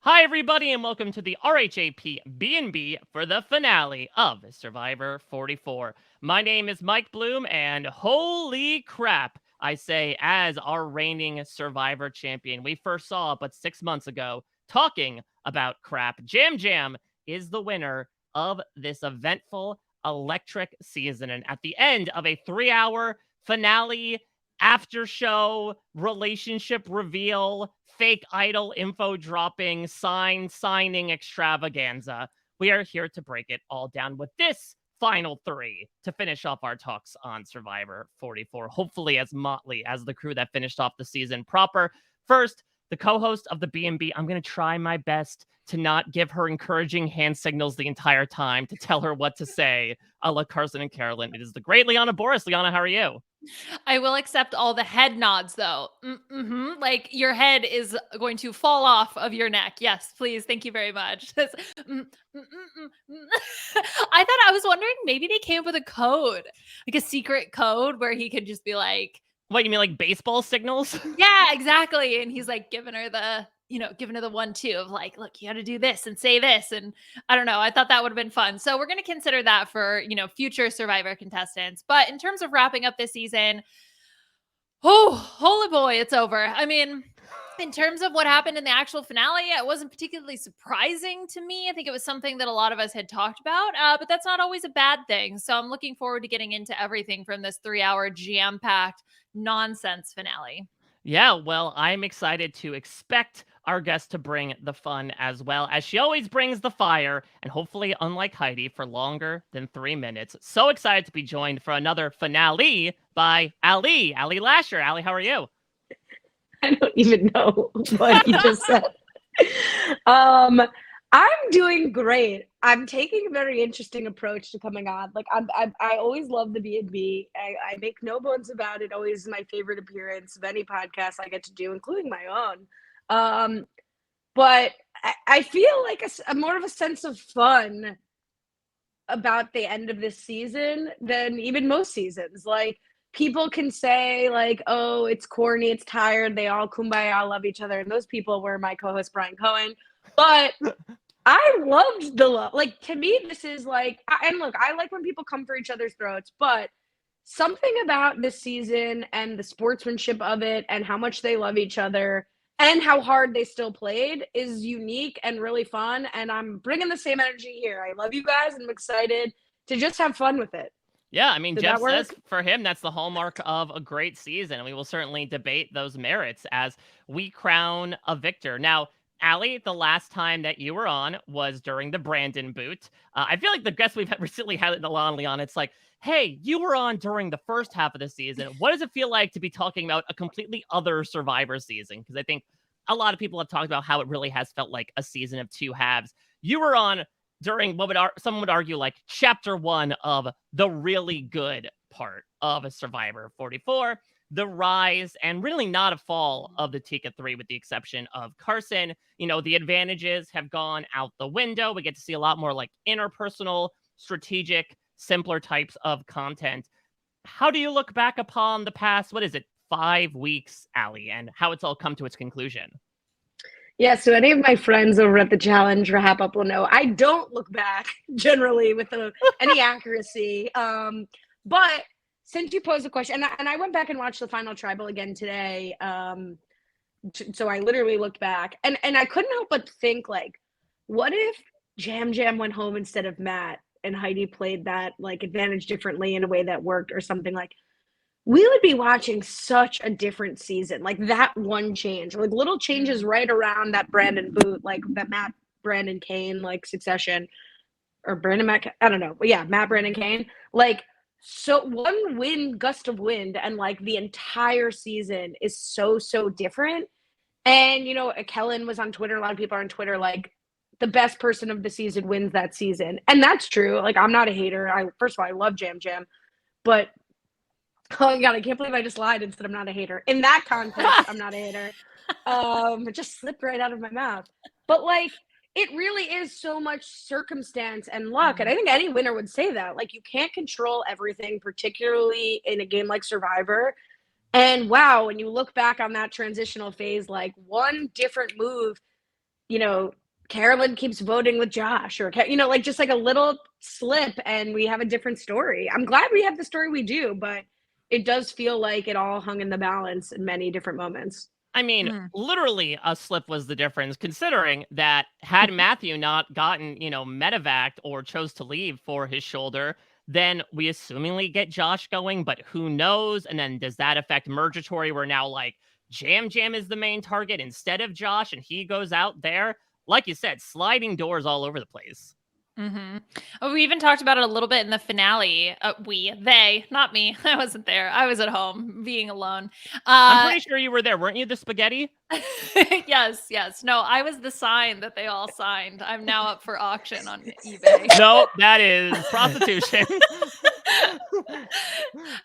Hi, everybody, and welcome to the RHAP B&B for the finale of Survivor 44. My name is Mike Bloom, and holy crap, I say, as our reigning Survivor champion, we first saw but 6 months ago talking about crap. Jam Jam is the winner of this eventful, electric season. And at the end of a 3-hour finale, after show, relationship reveal, fake idol info dropping, signing extravaganza. We are here to break it all down with this final three to finish off our talks on Survivor 44, hopefully as motley as the crew that finished off the season proper. First, the co-host of the B&B, I'm going to try my best to not give her encouraging hand signals the entire time to tell her what to say, a la Carson and Carolyn. It is the great Liana Boraas. Liana, how are you? I will accept all the head nods though. Like your head is going to fall off of your neck. Yes, please. Thank you very much. I was wondering maybe they came up with a code, like a secret code where he could just be like, What, you mean like baseball signals? yeah, exactly. And he's like giving her the 1-2 of like, look, you got to do this and say this. And I don't know. I thought that would have been fun. So we're going to consider that for, future Survivor contestants. But in terms of wrapping up this season, oh, holy boy, it's over. I mean, in terms of what happened in the actual finale, it wasn't particularly surprising to me. I think it was something that a lot of us had talked about, but that's not always a bad thing. So I'm looking forward to getting into everything from this 3-hour jam-packed nonsense finale. Yeah, well, I'm excited to expect our guest to bring the fun as well, as she always brings the fire, and hopefully, unlike Heidi, for longer than 3 minutes. So excited to be joined for another finale by Ali Lasher. Ali, how are you? I don't even know what you just said. Um, I'm doing great. I'm taking a very interesting approach to coming on. Like I always love the B&B. I make no bones about it. Always my favorite appearance of any podcast I get to do, including my own. But I feel like a more of a sense of fun about the end of this season than even most seasons. Like people can say like, oh, it's corny, it's tired, they all kumbaya love each other, and those people were my co-host Brian Cohen. But I loved the love. Like to me, this is like, and look, I like when people come for each other's throats, but something about this season and the sportsmanship of it and how much they love each other and how hard they still played is unique and really fun. And I'm bringing the same energy here. I love you guys and I'm excited to just have fun with it. Yeah, I mean, Did Jeff that says work? for him, that's the hallmark of a great season. And we will certainly debate those merits as we crown a victor. Now, Ali, the last time that you were on was during the Brandon boot. I feel like the guests we've recently had on Leon, it's like, hey, you were on during the first half of the season. What does it feel like to be talking about a completely other Survivor season? Because I think a lot of people have talked about how it really has felt like a season of two halves. You were on during what would someone would argue like chapter 1 of the really good part of a Survivor 44, the rise and really not a fall of the Tika 3 with the exception of Carson. You know, the advantages have gone out the window. We get to see a lot more like interpersonal, strategic, simpler types of content. How do you look back upon the past, what is it, 5 weeks, Ali, and how it's all come to its conclusion? Yeah, so any of my friends over at the challenge RHAP up will know I don't look back generally with any accuracy. But since you posed the question, and I went back and watched the final tribal again today, so I literally looked back, and I couldn't help but think like, what if Jam Jam went home instead of Matt, and Heidi played that like advantage differently in a way that worked, or something like we would be watching such a different season. Like that one change, like little changes right around that Brandon boot, like that Matt Brandon Kane, like succession, or Brandon Matt, I don't know. But yeah, Matt Brandon Kane. Like, so one wind, gust of wind, and like the entire season is so different. And Kellen was on Twitter. A lot of people are on Twitter, like the best person of the season wins that season. And that's true. Like, I'm not a hater. First of all, I love Jam Jam, but oh my God, I can't believe I just lied and said I'm not a hater. In that context, I'm not a hater. It just slipped right out of my mouth. But like, it really is so much circumstance and luck. And I think any winner would say that. Like, you can't control everything, particularly in a game like Survivor. And wow, when you look back on that transitional phase, like one different move you know, Carolyn keeps voting with Josh, or, you know, like just like a little slip and we have a different story. I'm glad we have the story we do, but it does feel like it all hung in the balance in many different moments. I mean, Mm. literally a slip was the difference, considering that had Matthew not gotten, medevaced or chose to leave for his shoulder, then we assumingly get Josh going, but who knows? And then does that affect Murgatory, where now, like, Jam Jam is the main target instead of Josh, and he goes out there? Like you said, sliding doors all over the place. Mm-hmm. Oh, we even talked about it a little bit in the finale. They, not me. I wasn't there. I was at home being alone. I'm pretty sure you were there. Weren't you the spaghetti? Yes. No, I was the sign that they all signed. I'm now up for auction on eBay. No, that is prostitution.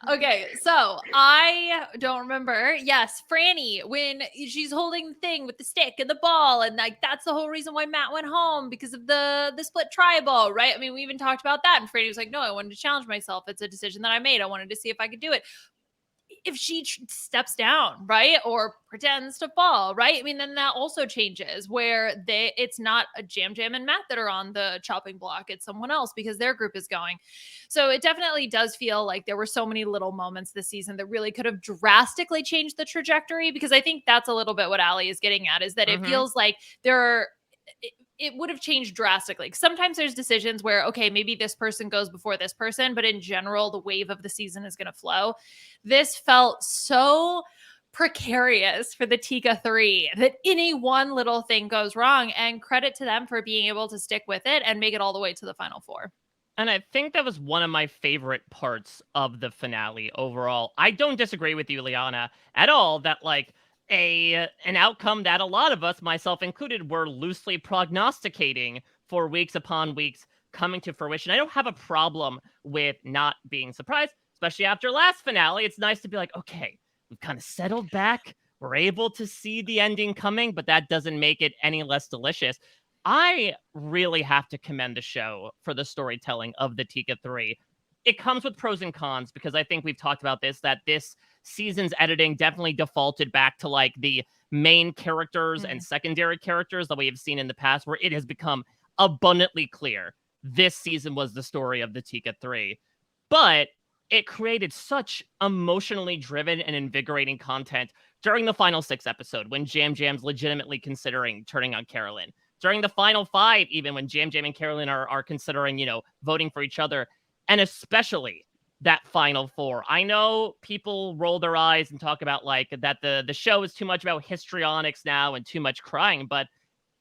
Okay, so I don't remember. Yes, Franny, when she's holding the thing with the stick and the ball, and like that's the whole reason why Matt went home, because of the split tribal, right? I mean, we even talked about that, and Franny was like, "No, I wanted to challenge myself. It's a decision that I made. I wanted to see if I could do it." If she steps down, right, or pretends to fall, right, I mean, then that also changes, where it's not a Jam Jam and Matt that are on the chopping block, it's someone else because their group is going. So it definitely does feel like there were so many little moments this season that really could have drastically changed the trajectory, because I think that's a little bit what Ali is getting at, is that it feels like it would have changed drastically. Sometimes there's decisions where, okay, maybe this person goes before this person, but in general, the wave of the season is going to flow. This felt so precarious for the Tika 3 that any one little thing goes wrong, and credit to them for being able to stick with it and make it all the way to the final four. And I think that was one of my favorite parts of the finale overall. I don't disagree with you, Liana, at all, that like an outcome that a lot of us, myself included, were loosely prognosticating for weeks upon weeks coming to fruition. I don't have a problem with not being surprised, especially after last finale. It's nice to be like, okay, we've kind of settled back. We're able to see the ending coming, but that doesn't make it any less delicious. I really have to commend the show for the storytelling of the Tika 3. It comes with pros and cons, because I think we've talked about this, that this season's editing definitely defaulted back to like the main characters and secondary characters that we have seen in the past, where it has become abundantly clear this season was the story of the Tika 3. But it created such emotionally driven and invigorating content during the final 6 episode, when Jam Jam's legitimately considering turning on Carolyn. During the final 5, even when Jam Jam and Carolyn are considering, voting for each other. And especially that final 4. I know people roll their eyes and talk about like that the show is too much about histrionics now and too much crying, but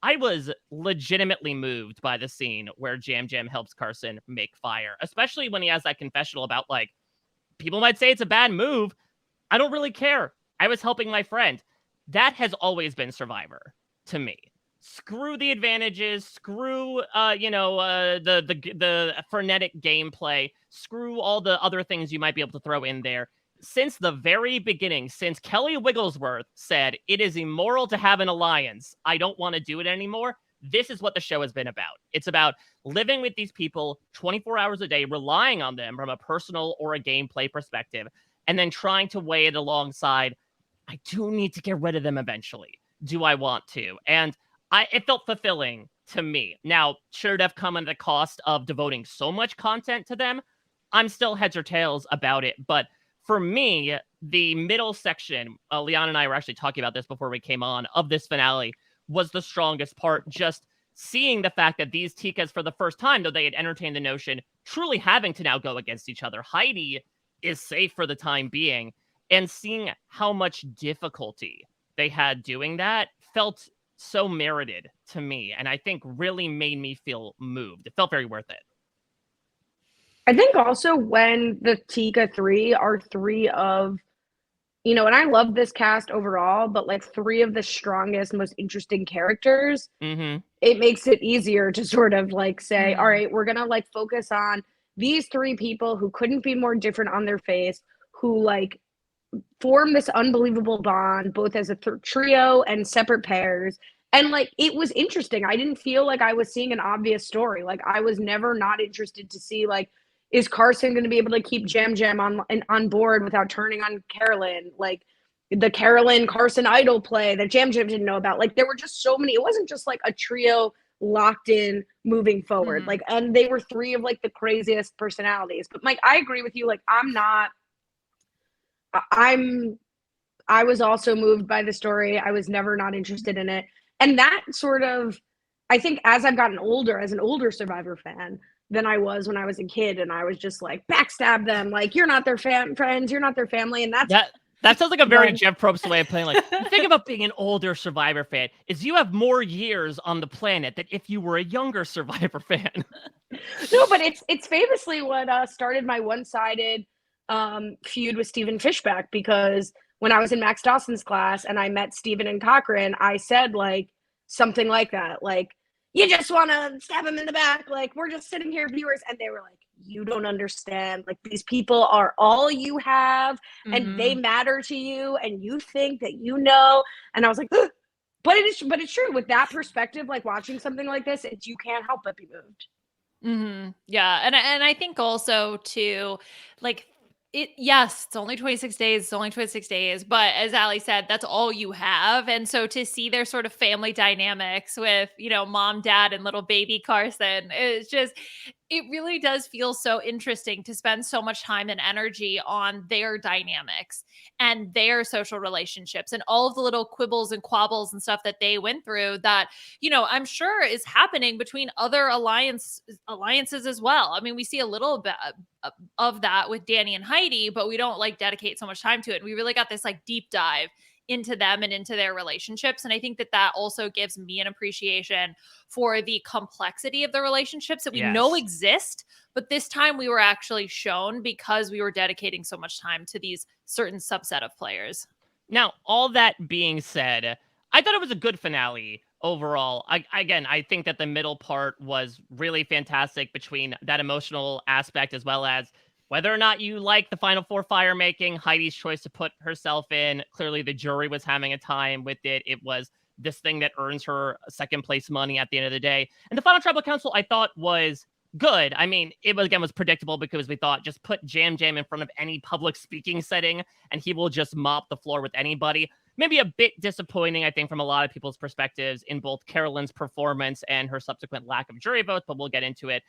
I was legitimately moved by the scene where Jam Jam helps Carson make fire, especially when he has that confessional about like, people might say it's a bad move. I don't really care. I was helping my friend. That has always been Survivor to me. Screw the advantages, screw the frenetic gameplay, screw all the other things you might be able to throw in there. Since the very beginning, since Kelly Wigglesworth said it is immoral to have an alliance, I don't want to do it anymore, this is what the show has been about. It's about living with these people 24 hours a day, relying on them from a personal or a gameplay perspective, and then trying to weigh it alongside, I do need to get rid of them eventually. Do I want to? And it felt fulfilling to me. Now, should it have come at the cost of devoting so much content to them? I'm still heads or tails about it. But for me, the middle section, Liana and I were actually talking about this before we came on, of this finale was the strongest part. Just seeing the fact that these Tikas, for the first time, though they had entertained the notion, truly having to now go against each other. Heidi is safe for the time being. And seeing how much difficulty they had doing that felt so merited to me, and I think really made me feel moved. It felt very worth it. I think also when the Tika 3 are 3 of, and I love this cast overall, but like 3 of the strongest, most interesting characters, it makes it easier to sort of like say, all right, we're gonna like focus on these 3 people who couldn't be more different on their face, who like form this unbelievable bond, both as a trio and separate pairs. And like, it was interesting. I didn't feel like I was seeing an obvious story. Like, I was never not interested to see like, is Carson going to be able to keep Jam Jam on board without turning on Carolyn? Like, the Carolyn Carson Idol play that Jam Jam didn't know about. Like there were just so many. It wasn't just like a trio locked in moving forward. Like, and they were three of like the craziest personalities. But Mike, I agree with you. Like I was also moved by the story. I was never not interested in it. And that sort of, I think as I've gotten older, as an older Survivor fan than I was when I was a kid, and I was just like, backstab them. Like, you're not their friends, you're not their family. And that sounds like a very Jeff Probst way of playing. Like, the thing about being an older Survivor fan is you have more years on the planet than if you were a younger Survivor fan. No, but it's famously what started my one-sided feud with Stephen Fishback, because when I was in Max Dawson's class and I met Stephen and Cochran, I said like something like that, like, you just want to stab him in the back, like we're just sitting here viewers. And they were like, you don't understand, like these people are all you have and they matter to you and you think that you know. And I was like, ugh. But it's true with that perspective, like watching something like this, you can't help but be moved. Yeah. And I think also too, like, yes, it's only 26 days. It's only 26 days. But as Ali said, that's all you have. And so to see their sort of family dynamics with, mom, dad, and little baby Carson, it really does feel so interesting to spend so much time and energy on their dynamics and their social relationships and all of the little quibbles and quabbles and stuff that they went through that, I'm sure is happening between other alliances as well. I mean, we see a little bit of that with Danny and Heidi, but we don't like dedicate so much time to it. We really got this like deep dive into them and into their relationships. And I think that also gives me an appreciation for the complexity of the relationships that we know exist, but this time we were actually shown because we were dedicating so much time to these certain subset of players. Now, all that being said, I thought it was a good finale overall. I think that the middle part was really fantastic between that emotional aspect as well as whether or not you like the Final Four fire making, Heidi's choice to put herself in. Clearly, the jury was having a time with it. It was this thing that earns her second place money at the end of the day. And the final tribal council, I thought, was good. I mean, it was predictable because we thought just put Jam Jam in front of any public speaking setting and he will just mop the floor with anybody. Maybe a bit disappointing, I think, from a lot of people's perspectives in both Carolyn's performance and her subsequent lack of jury votes, but we'll get into it.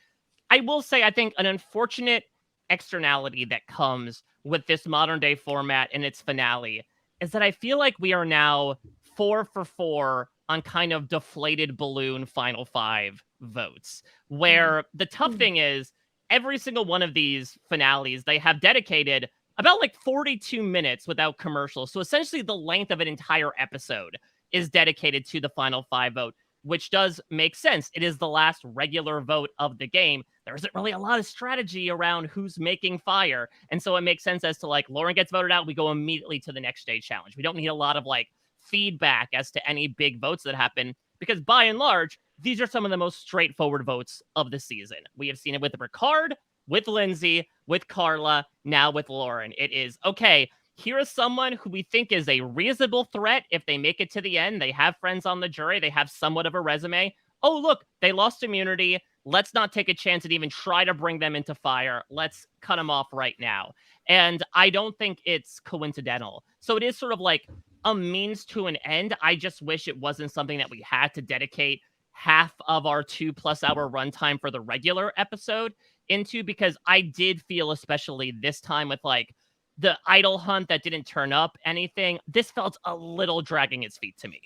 I will say, I think an unfortunate externality that comes with this modern day format and its finale is that I feel like we are now 4 for 4 on kind of deflated balloon final 5 votes, where the tough thing is every single one of these finales, they have dedicated about like 42 minutes without commercials. So essentially the length of an entire episode is dedicated to the final 5 vote, which does make sense. It is the last regular vote of the game. There isn't really a lot of strategy around who's making fire. And so it makes sense as to like Lauren gets voted out, we go immediately to the next stage challenge. We don't need a lot of like feedback as to any big votes that happen because by and large, these are some of the most straightforward votes of the season. We have seen it with Ricard, with Lindsay, with Carla, now with Lauren. It is, okay, here is someone who we think is a reasonable threat if they make it to the end. They have friends on the jury. They have somewhat of a resume. Oh, look, they lost immunity. Let's not take a chance and even try to bring them into fire. Let's cut them off right now. And I don't think it's coincidental. So it is sort of like a means to an end. I just wish it wasn't something that we had to dedicate half of our 2+ hour runtime for the regular episode into, because I did feel, especially this time with like the idol hunt that didn't turn up anything, this felt a little dragging its feet to me.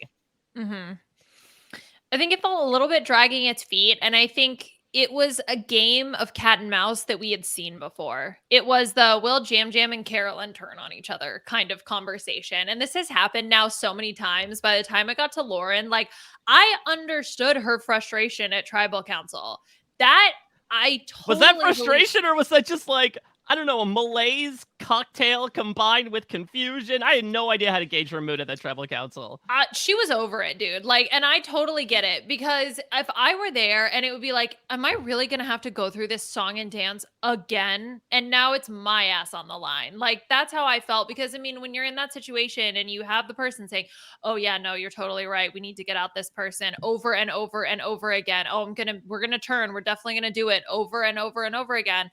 I think it felt a little bit dragging its feet. And I think it was a game of cat and mouse that we had seen before. It was the will Jam Jam and Carolyn turn on each other kind of conversation. And this has happened now so many times. By the time I got to Lauren, like I understood her frustration at Tribal Council. That I totally was that frustration or was that just like, I don't know, a malaise cocktail combined with confusion? I had no idea how to gauge her mood at that Tribal Council. She was over it, dude. Like, and I totally get it, because if I were there and it would be like, am I really going to have to go through this song and dance again? And now it's my ass on the line. Like, that's how I felt. Because I mean, when you're in that situation and you have the person saying, oh yeah, no, you're totally right. We need to get out this person over and over and over again. Oh, we're going to turn. We're definitely going to do it over and over and over again.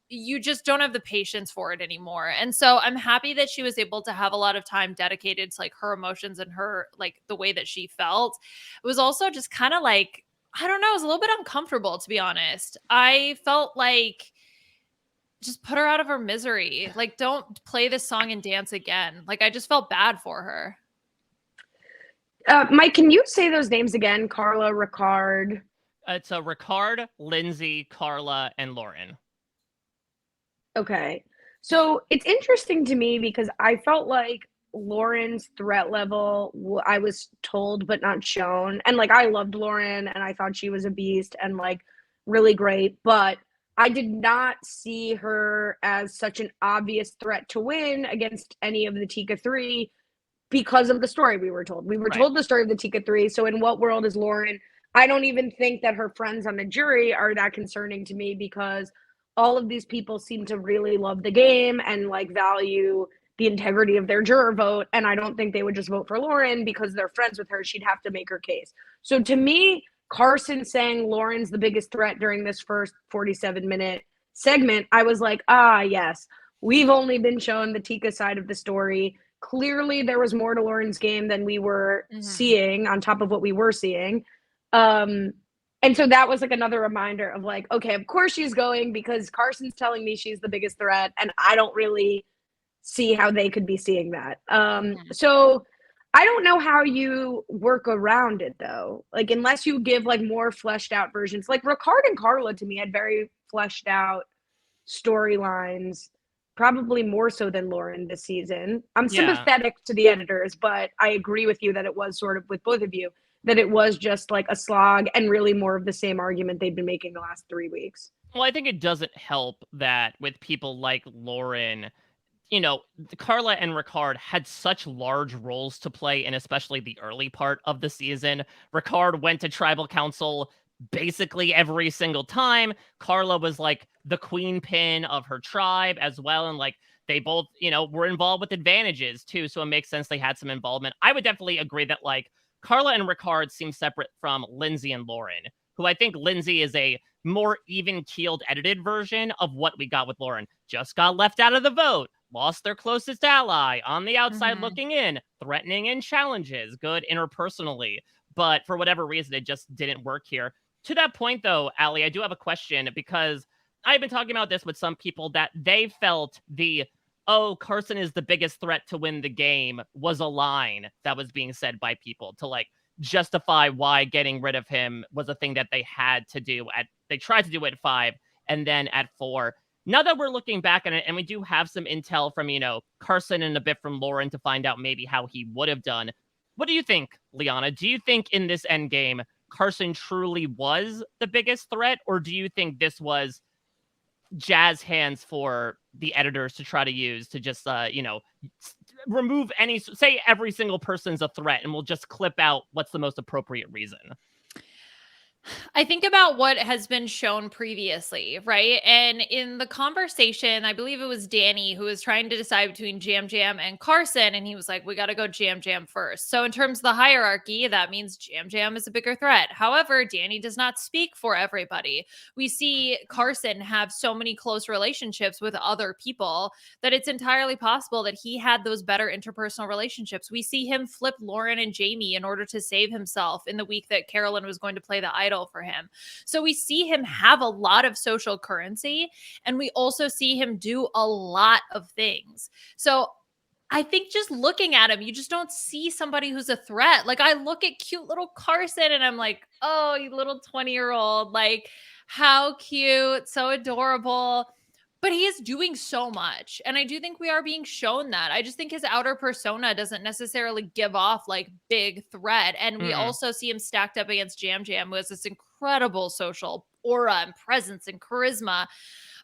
you just don't have the patience for it anymore. And so I'm happy that she was able to have a lot of time dedicated to like her emotions and her like the way that she felt. It was also just kind of like, I don't know, it was a little bit uncomfortable, to be honest. I felt like just put her out of her misery. Like, don't play this song and dance again. Like, I just felt bad for her. Mike, can you say those names again? Carla, Ricard. It's a Ricard, Lindsay, Carla, and Lauren. Okay. So it's interesting to me because I felt like Lauren's threat level, I was told but not shown. And like, I loved Lauren and I thought she was a beast and like really great, but I did not see her as such an obvious threat to win against any of the Tika 3 because of the story we were told. We were told the story of the Tika 3. So in what world is Lauren? I don't even think that her friends on the jury are that concerning to me because all of these people seem to really love the game and like value the integrity of their juror vote. And I don't think they would just vote for Lauren because they're friends with her. She'd have to make her case. So to me, Carson saying Lauren's the biggest threat during this first 47-minute segment, I was like, yes, we've only been shown the Tika side of the story. Clearly, there was more to Lauren's game than we were seeing on top of what we were seeing. And so that was like another reminder of like, okay, of course she's going because Carson's telling me she's the biggest threat, and I don't really see how they could be seeing that. So I don't know how you work around it though. Like unless you give like more fleshed out versions. Like Ricard and Carla to me had very fleshed out storylines, probably more so than Lauren this season. I'm sympathetic to the editors, but I agree with you that it was sort of with both of you that it was just like a slog and really more of the same argument they've been making the last 3 weeks. Well, I think it doesn't help that with people like Lauren, you know, Carla and Ricard had such large roles to play in especially the early part of the season. Ricard went to tribal council basically every single time. Carla was like the queen pin of her tribe as well. And like they both, you know, were involved with advantages too. So it makes sense they had some involvement. I would definitely agree that like Carla and Ricard seem separate from Lindsay and Lauren, who I think Lindsay is a more even-keeled edited version of what we got with Lauren. Just got left out of the vote, lost their closest ally, on the outside looking in, threatening in challenges, good interpersonally. But for whatever reason, it just didn't work here. To that point, though, Ali, I do have a question because I've been talking about this with some people that they felt the, oh, Carson is the biggest threat to win the game was a line that was being said by people to like justify why getting rid of him was a thing that they had to do they tried to do it at 5 and then at 4. Now that we're looking back on it and we do have some intel from, you know, Carson and a bit from Lauren to find out maybe how he would have done. What do you think, Liana? Do you think in this end game, Carson truly was the biggest threat, or do you think this was jazz hands for the editors to try to use to just, you know, remove any, say every single person's a threat and we'll just clip out what's the most appropriate reason? I think about what has been shown previously, right? And in the conversation, I believe it was Danny who was trying to decide between Jam Jam and Carson. And he was like, we got to go Jam Jam first. So in terms of the hierarchy, that means Jam Jam is a bigger threat. However, Danny does not speak for everybody. We see Carson have so many close relationships with other people that it's entirely possible that he had those better interpersonal relationships. We see him flip Lauren and Jamie in order to save himself in the week that Carolyn was going to play the idol for him. So we see him have a lot of social currency, and we also see him do a lot of things. So I think just looking at him, you just don't see somebody who's a threat. Like I look at cute little Carson and I'm like, oh, you little 20-year-old, like how cute, so adorable. But he is doing so much. And I do think we are being shown that. I just think his outer persona doesn't necessarily give off like big threat. And we also see him stacked up against Jam Jam, who has this incredible social aura and presence and charisma.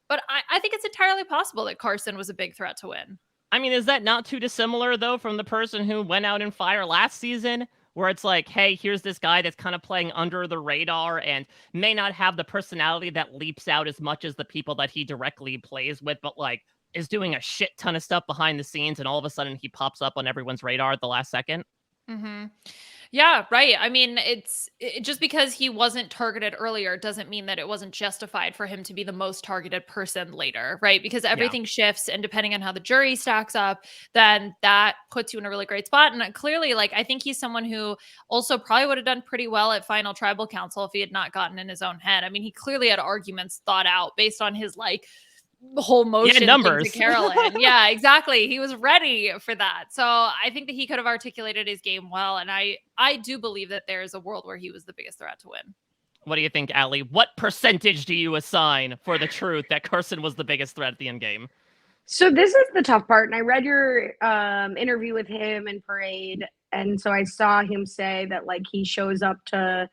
But I think it's entirely possible that Carson was a big threat to win. I mean, is that not too dissimilar, though, from the person who went out in fire last season? Where it's like, hey, here's this guy that's kind of playing under the radar and may not have the personality that leaps out as much as the people that he directly plays with, but like is doing a shit ton of stuff behind the scenes and all of a sudden he pops up on everyone's radar at the last second. Yeah, right. I mean, just because he wasn't targeted earlier doesn't mean that it wasn't justified for him to be the most targeted person later, right? Because Yeah. everything shifts, and depending on how the jury stacks up, then that puts you in a really great spot. And clearly, like, I think he's someone who also probably would have done pretty well at final tribal council if he had not gotten in his own head. I mean, he clearly had arguments thought out based on his like whole motion thing to numbers. Carolyn. Yeah, exactly. He was ready for that. So I think that he could have articulated his game well. And I do believe that there is a world where he was the biggest threat to win. What do you think, Ali? What percentage do you assign for the truth that Carson was the biggest threat at the end game? So this is the tough part. And I read your interview with him in Parade. And so I saw him say that like he shows up to,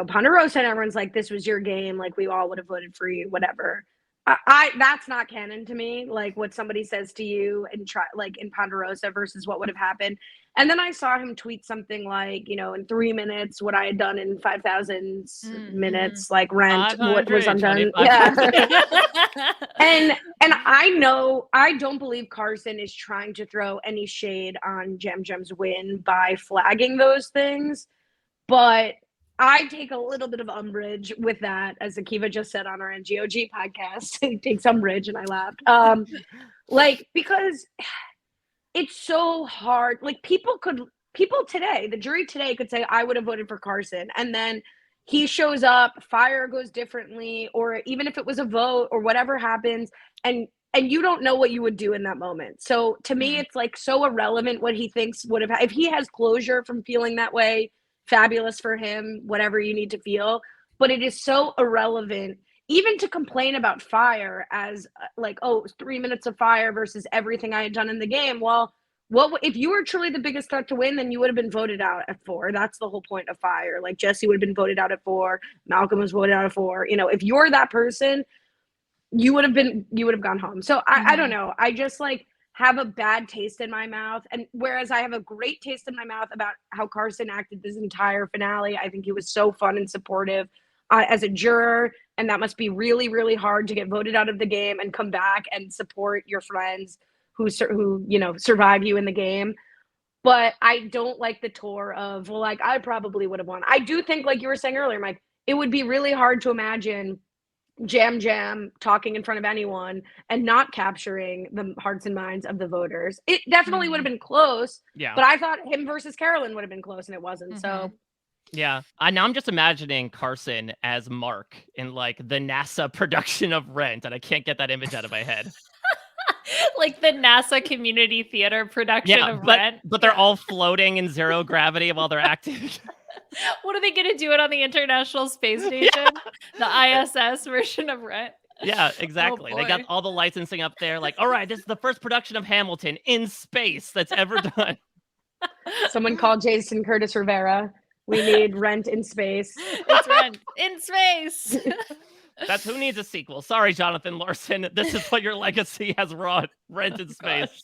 Ponderosa and everyone's like, this was your game. Like we all would have voted for you, whatever. I that's not canon to me. Like what somebody says to you and try like in Ponderosa versus what would have happened. And then I saw him tweet something like, in 3 minutes, what I had done in 5,000 minutes, like rent, what was undone. Yeah. and I don't believe Carson is trying to throw any shade on Jam Jam's win by flagging those things. But I take a little bit of umbrage with that, as Akiva just said on our NGOG podcast. He takes umbrage, and I laughed. Because it's so hard. Like people today, the jury today could say, I would have voted for Carson. And then he shows up, fire goes differently, or even if it was a vote or whatever happens, and you don't know what you would do in that moment. So to me, it's like so irrelevant what he thinks would have, if he has closure from feeling that way, fabulous for him, whatever you need to feel. But it is so irrelevant, even to complain about fire as like, 3 minutes of fire versus everything I had done in the game. Well, what if you were truly the biggest threat to win, then you would have been voted out at 4. That's the whole point of fire. Like Jesse would have been voted out at 4. Malcolm was voted out at 4. If you're that person, you would have gone home. So I don't know. I just like have a bad taste in my mouth. And whereas I have a great taste in my mouth about how Carson acted this entire finale, I think he was so fun and supportive as a juror. And that must be really, really hard to get voted out of the game and come back and support your friends who survive you in the game. But I don't like the tour of, well, like, I probably would have won. I do think, like you were saying earlier, Mike, it would be really hard to imagine Jam talking in front of anyone and not capturing the hearts and minds of the voters. It definitely would have been close. Yeah. But I thought him versus Carolyn would have been close, and it wasn't. So yeah. Now I'm just imagining Carson as Mark in like the NASA production of Rent, and I can't get that image out of my head. Like the NASA community theater production of Rent. But they're all floating in zero gravity while they're acting. What are they going to do it on the International Space Station? The ISS version of Rent? Yeah, exactly. They got all the licensing up there. Like, all right, this is the first production of Hamilton in space that's ever done. Someone called Jason Curtis Rivera. We need Rent in space. It's Rent in space. That's who needs a sequel. Sorry, Jonathan Larson. This is what your legacy has wrought. Rent in space.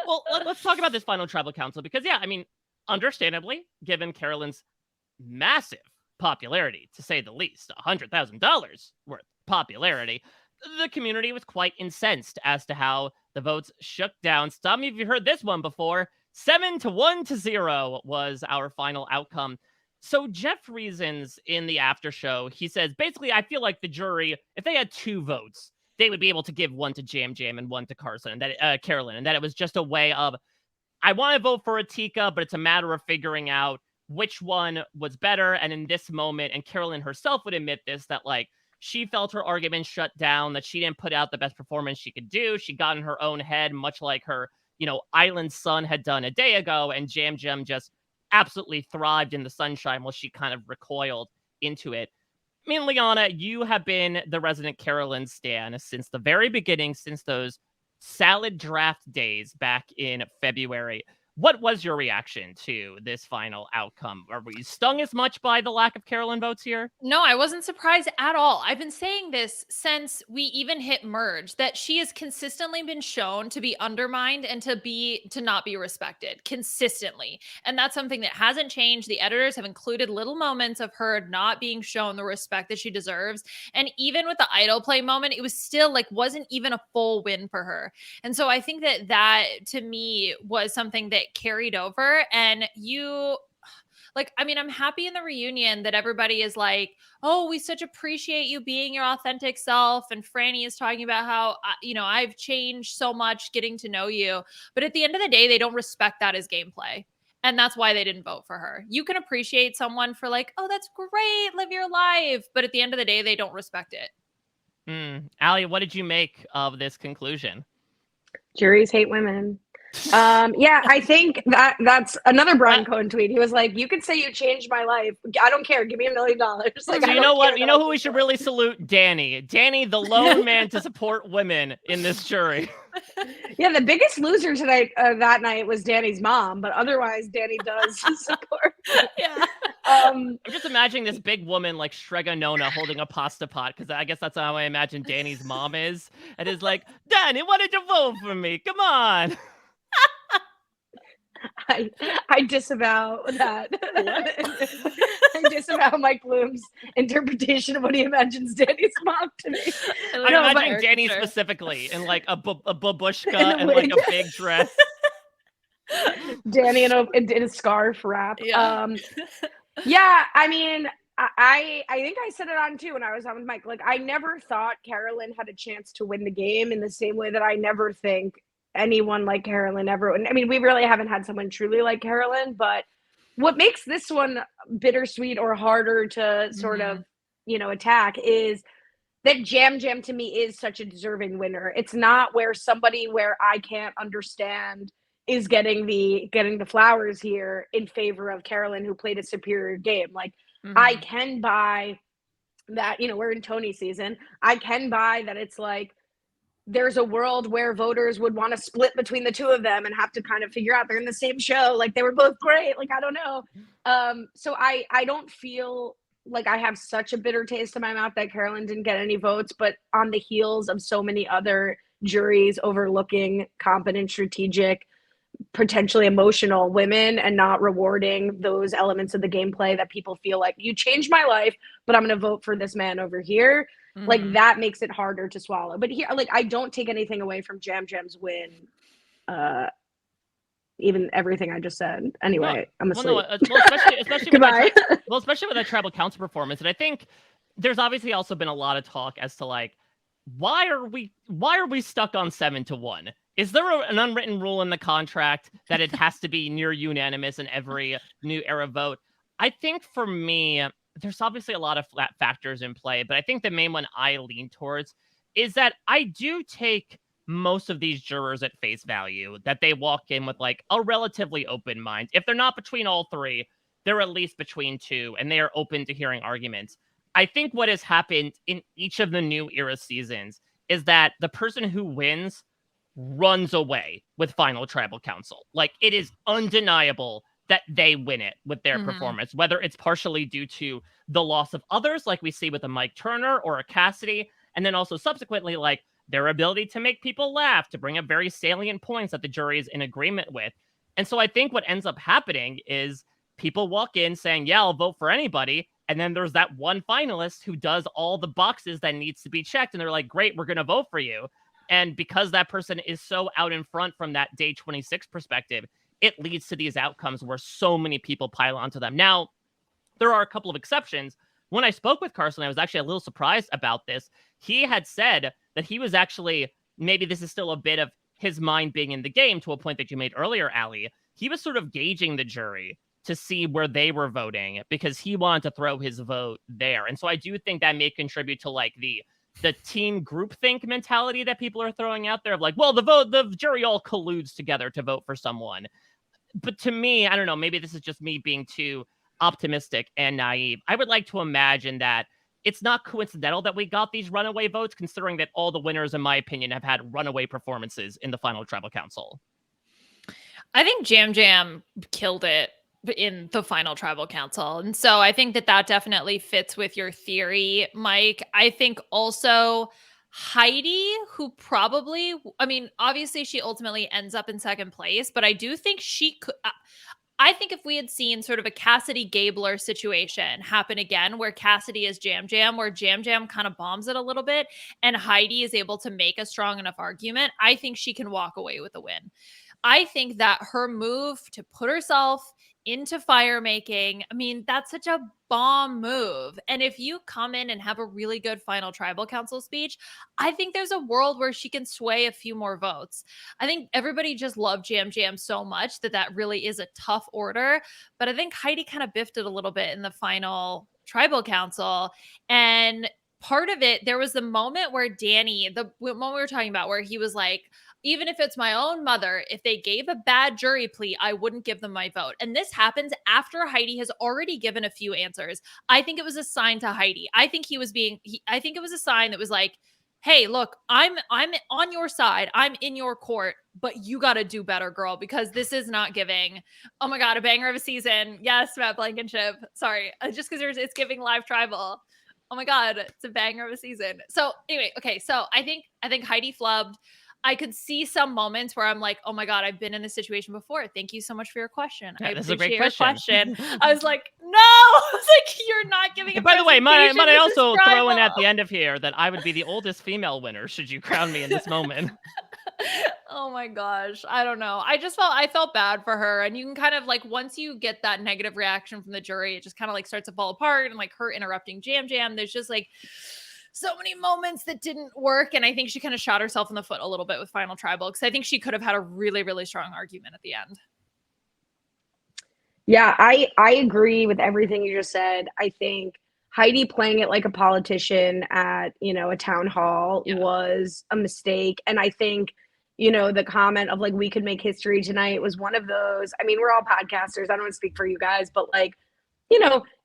Well, let's talk about this final tribal council because, yeah, I mean, understandably, given Carolyn's massive popularity, to say the least, $100,000 worth popularity, the community was quite incensed as to how the votes shook down. Some of you heard this one before. 7-1-0 was our final outcome. So Jeff reasons in the after show, he says, basically, I feel like the jury, if they had 2 votes, they would be able to give one to Jam and one to Carson, and that Carolyn, and that it was just a way of, I want to vote for Atika, but it's a matter of figuring out which one was better. And in this moment, and Carolyn herself would admit this, that like she felt her argument shut down, that she didn't put out the best performance she could do. She got in her own head, much like her, Island Sun had done a day ago. And Jam just absolutely thrived in the sunshine while she kind of recoiled into it. I mean, Liana, you have been the resident Carolyn stan since the very beginning, since those salad draft days back in February. What was your reaction to this final outcome? Are we stung as much by the lack of Carolyn votes here? No, I wasn't surprised at all. I've been saying this since we even hit merge, that she has consistently been shown to be undermined and to not be respected consistently. And that's something that hasn't changed. The editors have included little moments of her not being shown the respect that she deserves. And even with the idol play moment, it was still like, wasn't even a full win for her. And so I think that to me was something that carried over. And like, I mean, I'm happy in the reunion that everybody is like, oh, we such appreciate you being your authentic self. And Franny is talking about how, I've changed so much getting to know you. But at the end of the day, they don't respect that as gameplay. And that's why they didn't vote for her. You can appreciate someone for like, oh, that's great, live your life. But at the end of the day, they don't respect it. Ali, what did you make of this conclusion? Juries hate women. Yeah, I think that's another Brian Cohen tweet. He was like, "You could say you changed my life. I don't care. Give me $1 million." Like, so you know what? You know who we should really salute? Danny. Danny, the lone man to support women in this jury. Yeah, the biggest loser tonight that night was Danny's mom, but otherwise, Danny does support. Yeah. I'm just imagining this big woman like Shrega Nona holding a pasta pot, because I guess that's how I imagine Danny's mom is. And is like, Danny, why did you vote for me? Come on. I disavow that. I disavow Mike Bloom's interpretation of what he imagines Danny's mom to be. I'm imagining Danny specifically in like a babushka and like a big dress. Danny in a scarf wrap. Yeah. Yeah, I mean, I think I said it on too when I was on with Mike. Like, I never thought Carolyn had a chance to win the game in the same way that I never think anyone like Carolyn ever. I mean, we really haven't had someone truly like Carolyn, but what makes this one bittersweet or harder to sort of, attack is that Jam Jam to me is such a deserving winner. It's not where somebody where I can't understand is getting the flowers here in favor of Carolyn, who played a superior game. Like, I can buy that, we're in Tony season. I can buy that it's like, there's a world where voters would want to split between the two of them and have to kind of figure out they're in the same show. Like, they were both great. Like, I don't know. So I don't feel like I have such a bitter taste in my mouth that Carolyn didn't get any votes, but on the heels of so many other juries overlooking competent, strategic, potentially emotional women and not rewarding those elements of the gameplay that people feel like, you changed my life, but I'm going to vote for this man over here. Like, that makes it harder to swallow. But here, like, I don't take anything away from Jam Jam's win. Even everything I just said. Anyway, I'm asleep. Especially Goodbye. Especially with that tribal council performance. And I think there's obviously also been a lot of talk as to like, why are we stuck on 7-1? Is there an unwritten rule in the contract that it has to be near unanimous in every new era vote? I think for me, there's obviously a lot of factors in play, but I think the main one I lean towards is that I do take most of these jurors at face value, that they walk in with like a relatively open mind. If they're not between all three, they're at least between two, and they are open to hearing arguments. I think what has happened in each of the new era seasons is that the person who wins runs away with final tribal council. Like, it is undeniable that they win it with their performance, whether it's partially due to the loss of others, like we see with a Mike Turner or a Cassidy, and then also subsequently, like, their ability to make people laugh, to bring up very salient points that the jury is in agreement with. And so I think what ends up happening is people walk in saying, yeah, I'll vote for anybody. And then there's that one finalist who does all the boxes that needs to be checked. And they're like, great, we're going to vote for you. And because that person is so out in front from that day 26 perspective, it leads to these outcomes where so many people pile onto them. Now, there are a couple of exceptions. When I spoke with Carson, I was actually a little surprised about this. He had said that he was actually, maybe this is still a bit of his mind being in the game to a point that you made earlier, Ali. He was sort of gauging the jury to see where they were voting because he wanted to throw his vote there. And so I do think that may contribute to like the team groupthink mentality that people are throwing out there of like, well, the jury all colludes together to vote for someone. But to me, I don't know, maybe this is just me being too optimistic and naive. I would like to imagine that it's not coincidental that we got these runaway votes, considering that all the winners, in my opinion, have had runaway performances in the final tribal council. I think Jam Jam killed it in the final tribal council. And so I think that definitely fits with your theory, Mike. I think also Heidi, who probably, I mean, obviously she ultimately ends up in second place, but I do think she could, I think if we had seen sort of a Cassidy Gabler situation happen again, where Cassidy is Jam Jam, where Jam Jam kind of bombs it a little bit, and Heidi is able to make a strong enough argument, I think she can walk away with a win. I think that her move to put herself into fire making. I mean, that's such a bomb move. And if you come in and have a really good final tribal council speech, I think there's a world where she can sway a few more votes. I think everybody just loved Jam Jam so much that really is a tough order. But I think Heidi kind of biffed it a little bit in the final tribal council. And part of it, there was the moment where Danny, the moment we were talking about, where he was like, even if it's my own mother, if they gave a bad jury plea, I wouldn't give them my vote. And this happens after Heidi has already given a few answers. I think it was a sign to Heidi. I think I think it was a sign that was like, hey, look, I'm on your side. I'm in your court, but you got to do better, girl, because this is not giving. Oh my God, a banger of a season. Yes, Matt Blankenship. Sorry, just because it's giving live tribal. Oh my God, it's a banger of a season. So anyway, okay, so I think Heidi flubbed. I could see some moments where I'm like, oh my God, I've been in this situation before. Thank you so much for your question. Yeah, I this is a appreciate great your question. I was like, no, I was like, you're not giving a And by the way, might I presentation. This is also throw in at tribal. the end of here that I would be the oldest female winner should you crown me in this moment. Oh my gosh. I don't know. I felt bad for her. And you can kind of like, once you get that negative reaction from the jury, it just kind of like starts to fall apart, and like her interrupting Jam Jam. There's just like so many moments that didn't work. And I think she kind of shot herself in the foot a little bit with Final Tribal, because I think she could have had a really, really strong argument at the end. Yeah, I agree with everything you just said. I think Heidi playing it like a politician at, a town hall was a mistake. And I think, the comment of like, we could make history tonight was one of those. I mean, we're all podcasters. I don't want to speak for you guys, but like,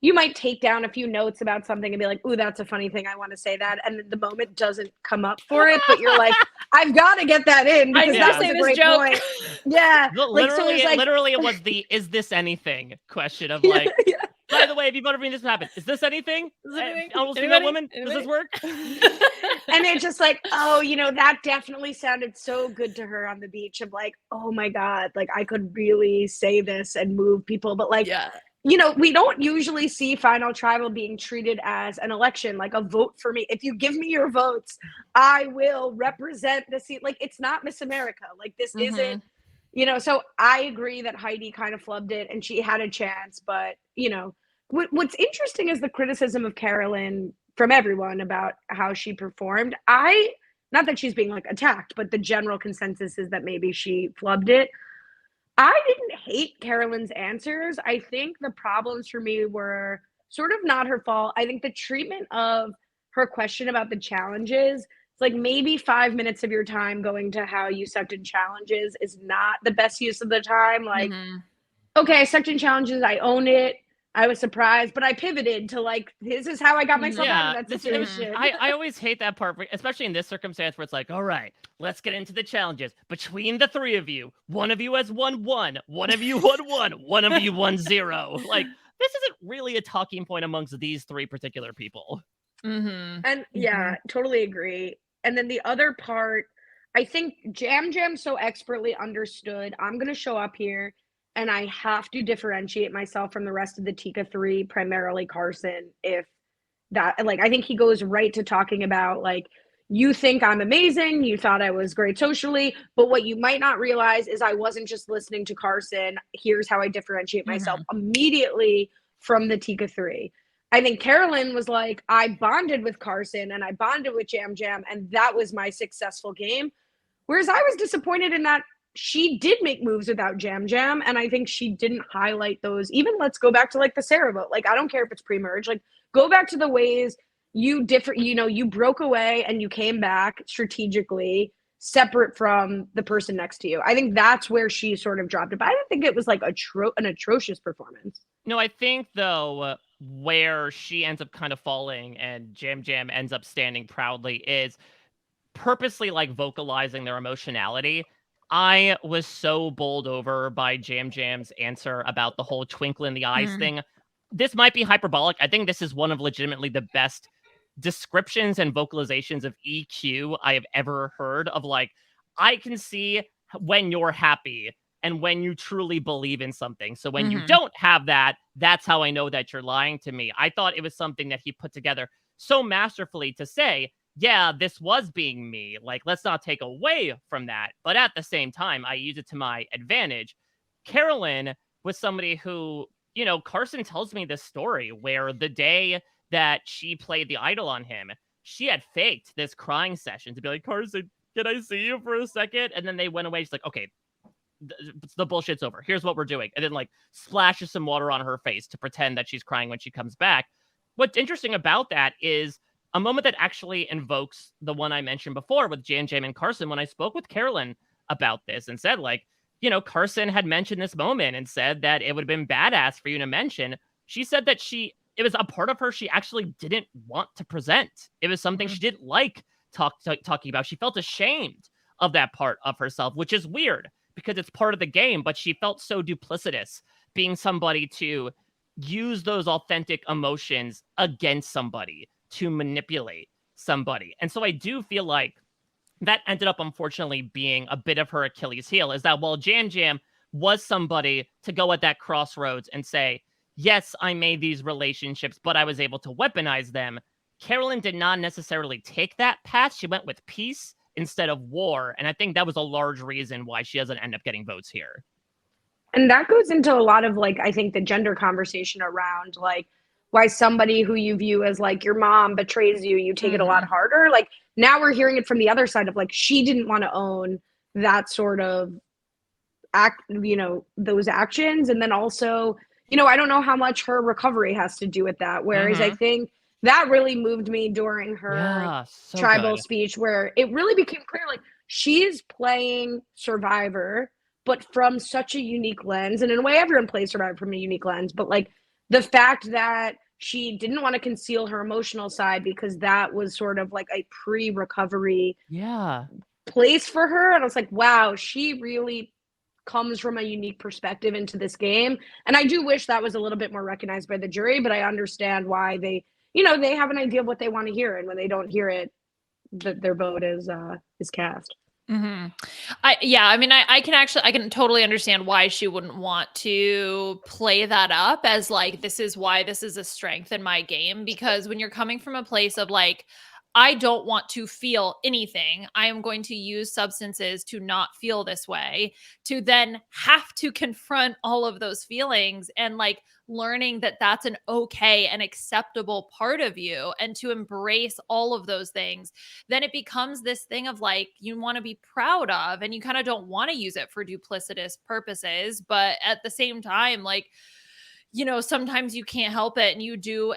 you might take down a few notes about something and be like, ooh, that's a funny thing. I want to say that. And the moment doesn't come up for it, but you're like, I've got to get that in because that was a great point. Yeah. Literally, it was the "is this anything" question of like, by the way, have you voted for me? This would happen. Is this anything? Almost female woman? Does this work? And it's just like, oh, that definitely sounded so good to her on the beach of like, oh my God, like I could really say this and move people. But like, we don't usually see Final Tribal being treated as an election, like a vote for me. If you give me your votes, I will represent the seat. Like, it's not Miss America. Like, this isn't, so I agree that Heidi kind of flubbed it and she had a chance. But, what's interesting is the criticism of Carolyn from everyone about how she performed. Not that she's being like attacked, but the general consensus is that maybe she flubbed it. I didn't hate Carolyn's answers. I think the problems for me were sort of not her fault. I think the treatment of her question about the challenges, it's like maybe 5 minutes of your time going to how you sucked in challenges is not the best use of the time. Like, okay, I sucked in challenges. I own it. I was surprised, but I pivoted to like, this is how I got myself out of that situation. I always hate that part, especially in this circumstance where it's like, all right, let's get into the challenges. Between the three of you, one of you has won 1, one of you won 1, one of you won 0. Like, this isn't really a talking point amongst these three particular people. And totally agree. And then the other part, I think Jam Jam so expertly understood, I'm going to show up here and I have to differentiate myself from the rest of the Tika 3, primarily Carson, if that, like, I think he goes right to talking about, like, you think I'm amazing, you thought I was great socially, but what you might not realize is I wasn't just listening to Carson. Here's how I differentiate myself immediately from the Tika 3. I think Carolyn was like, I bonded with Carson and I bonded with Jam Jam, and that was my successful game. Whereas I was disappointed in that she did make moves without Jam Jam, and I think she didn't highlight those. Even let's go back to like the Sarah vote. Like, I don't care if it's pre-merge. Like, go back to the ways you broke away and you came back strategically separate from the person next to you. I think that's where she sort of dropped it. But I don't think it was like an atrocious performance. No, I think though where she ends up kind of falling and Jam Jam ends up standing proudly is purposely like vocalizing their emotionality. I was so bowled over by Jam Jam's answer about the whole twinkle in the eyes thing. This might be hyperbolic. I think this is one of legitimately the best descriptions and vocalizations of EQ I have ever heard of. Like, I can see when you're happy and when you truly believe in something. So when you don't have that, that's how I know that you're lying to me. I thought it was something that he put together so masterfully to say, yeah, this was being me. Like, let's not take away from that. But at the same time, I use it to my advantage. Carolyn with somebody who, Carson tells me this story where the day that she played the idol on him, she had faked this crying session to be like, Carson, can I see you for a second? And then they went away. She's like, okay, the bullshit's over. Here's what we're doing. And then like splashes some water on her face to pretend that she's crying when she comes back. What's interesting about that is a moment that actually invokes the one I mentioned before with Jan Jam and Carson when I spoke with Carolyn about this and said, like, Carson had mentioned this moment and said that it would have been badass for you to mention. She said that it was a part of her she actually didn't want to present. It was something she didn't like talking about. She felt ashamed of that part of herself, which is weird because it's part of the game, but she felt so duplicitous being somebody to use those authentic emotions against somebody, to manipulate somebody. And so I do feel like that ended up unfortunately being a bit of her Achilles heel, is that while Jan Jam was somebody to go at that crossroads and say, yes, I made these relationships, but I was able to weaponize them, Carolyn did not necessarily take that path. She went with peace instead of war. And I think that was a large reason why she doesn't end up getting votes here. And that goes into a lot of like, I think the gender conversation around like why somebody who you view as like your mom betrays you, you take it a lot harder. Like now we're hearing it from the other side of like, she didn't want to own that sort of act, those actions. And then also, I don't know how much her recovery has to do with that. Whereas I think that really moved me during her tribal speech, where it really became clear, like she's playing Survivor, but from such a unique lens. And in a way, everyone plays Survivor from a unique lens. But like the fact that she didn't want to conceal her emotional side because that was sort of like a pre-recovery place for her. And I was like, wow, she really comes from a unique perspective into this game. And I do wish that was a little bit more recognized by the jury, but I understand why they have an idea of what they want to hear. And when they don't hear it, their vote is cast. I can totally understand why she wouldn't want to play that up as like, this is why this is a strength in my game, because when you're coming from a place of like, I don't want to feel anything, I am going to use substances to not feel this way, to then have to confront all of those feelings and like learning that that's an okay and acceptable part of you and to embrace all of those things, then it becomes this thing of like, you want to be proud of, and you kind of don't want to use it for duplicitous purposes. But at the same time, like, sometimes you can't help it and you do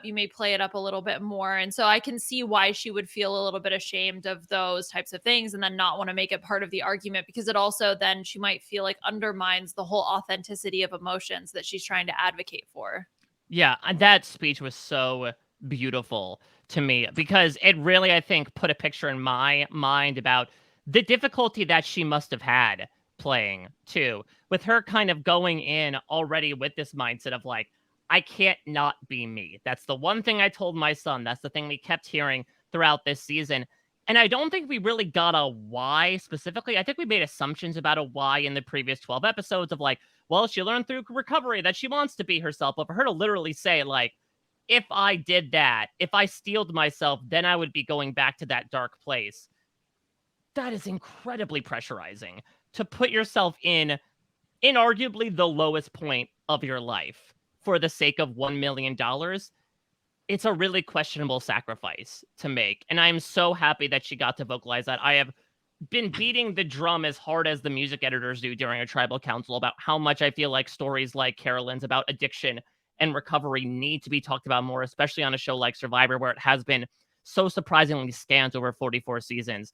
you may play it up a little bit more. And so I can see why she would feel a little bit ashamed of those types of things and then not want to make it part of the argument, because it also then she might feel like undermines the whole authenticity of emotions that she's trying to advocate for. Yeah, that speech was so beautiful to me because it really, I think, put a picture in my mind about the difficulty that she must have had playing too, with her kind of going in already with this mindset of like, I can't not be me. That's the one thing I told my son. That's the thing we kept hearing throughout this season. And I don't think we really got a why specifically. I think we made assumptions about a why in the previous 12 episodes of like, well, she learned through recovery that she wants to be herself. But for her to literally say like, if I did that, if I steeled myself, then I would be going back to that dark place. That is incredibly pressurizing to put yourself in inarguably the lowest point of your life for the sake of $1 million. It's a really questionable sacrifice to make. And I'm so happy that she got to vocalize that. I have been beating the drum as hard as the music editors do during a tribal council about how much I feel like stories like Carolyn's about addiction and recovery need to be talked about more, especially on a show like Survivor, where it has been so surprisingly scant over 44 seasons.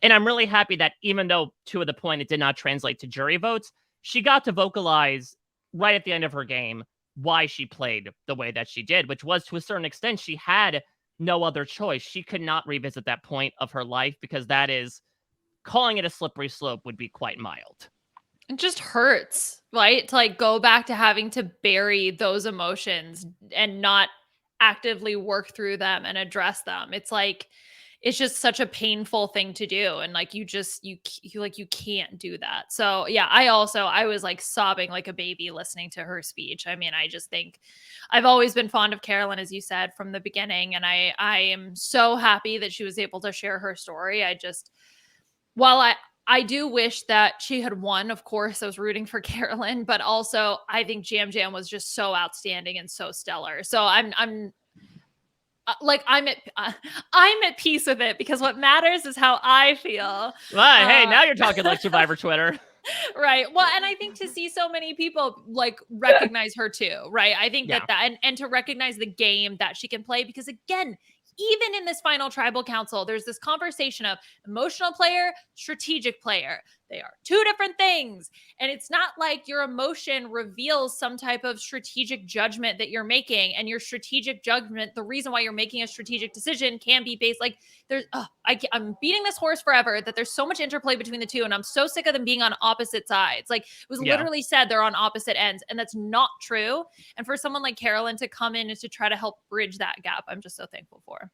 And I'm really happy that even though, to the point, it did not translate to jury votes, she got to vocalize right at the end of her game why she played the way that she did, which was, to a certain extent, she had no other choice. She could not revisit that point of her life because that is, calling it a slippery slope would be quite mild. It just hurts, right? To like go back to having to bury those emotions and not actively work through them and address them. It's like, it's just such a painful thing to do. And like, you can't do that. So yeah, I was like sobbing like a baby listening to her speech. I mean, I just think I've always been fond of Carolyn, as you said, from the beginning. And I am so happy that she was able to share her story. While I do wish that she had won. Of course, I was rooting for Carolyn, but also I think Jam Jam was just so outstanding and so stellar. So I'm at peace with it because what matters is how I feel. Hey, now you're talking like Survivor Twitter. Right. Well, and I think to see so many people like recognize her too, right? I think that and to recognize the game that she can play, because again, even in this final tribal council, there's this conversation of emotional player, strategic player. They are two different things. And it's not like your emotion reveals some type of strategic judgment that you're making. And your strategic judgment, the reason why you're making a strategic decision can be based like I'm beating this horse forever that there's so much interplay between the two. And I'm so sick of them being on opposite sides. Like it was literally said they're on opposite ends, and that's not true. And for someone like Carolyn to come in and to try to help bridge that gap, I'm just so thankful for.